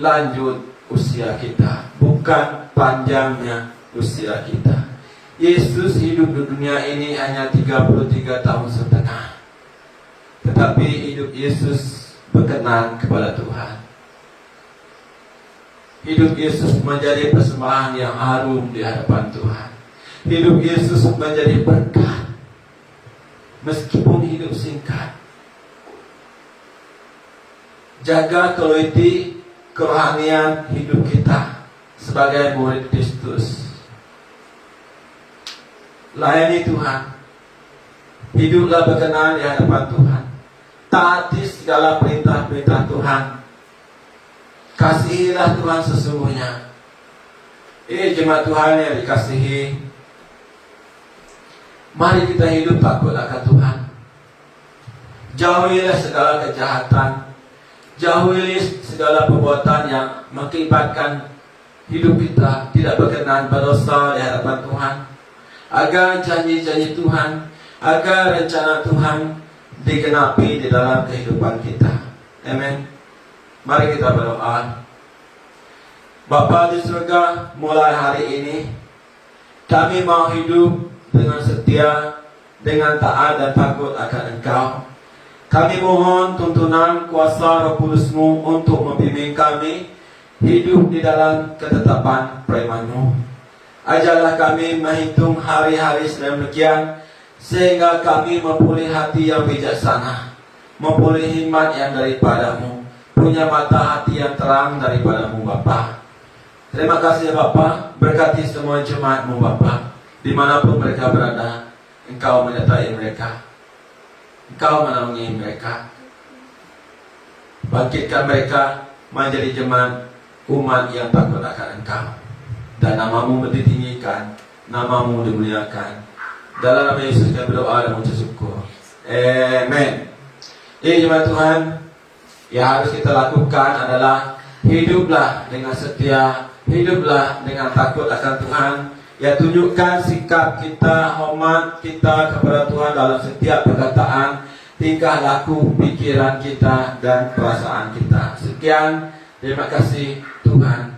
lanjut usia kita, bukan panjangnya usia kita. Yesus hidup di dunia ini hanya 33 tahun setengah, tetapi hidup Yesus berkenan kepada Tuhan. Hidup Yesus menjadi persembahan yang harum di hadapan Tuhan. Hidup Yesus menjadi berkat, meskipun hidup singkat. Jaga kualiti kerohanian hidup kita sebagai murid Kristus. Layani Tuhan. Hiduplah berkenan di hadapan Tuhan. Taati segala perintah-perintah Tuhan. Kasihilah Tuhan sesungguhnya. Jemaat Tuhan yang dikasihi, mari kita hidup takut akan Tuhan. Jauhilah segala kejahatan, jauhilah segala perbuatan yang mengakibatkan hidup kita tidak berkenan, berdosa di hadapan Tuhan, agar janji-janji Tuhan, agar rencana Tuhan digenapi di dalam kehidupan kita. Amin. Mari kita berdoa. Bapa di surga, mulai hari ini kami mau hidup dengan setia, dengan taat dan takut akan Engkau. Kami mohon tuntunan kuasa Roh Kudus-Mu untuk membimbing kami hidup di dalam ketetapan firman-Mu. Ajarlah kami menghitung hari-hari sedemikian sehingga kami mempunyai hati yang bijaksana, mempunyai hikmat yang daripada-Mu, punya mata hati yang terang daripada-Mu Bapa. Terima kasih Bapa, berkati semua jemaat-Mu Bapa, dimanapun mereka berada. Engkau menyertai mereka, Engkau menaungi mereka, bangkitkan mereka menjadi jemaat umat yang takut akan Engkau, dan nama-Mu ditinggikan, nama-Mu dimuliakan. Dalam nama Yesus kami berdoa dan mengucap syukur. Amen. Jemaat Tuhan, yang harus kita lakukan adalah hiduplah dengan setia, hiduplah dengan takut akan Tuhan. Ya, tunjukkan sikap kita, hormat kita kepada Tuhan dalam setiap perkataan, tingkah laku, pikiran kita, dan perasaan kita. Sekian, terima kasih Tuhan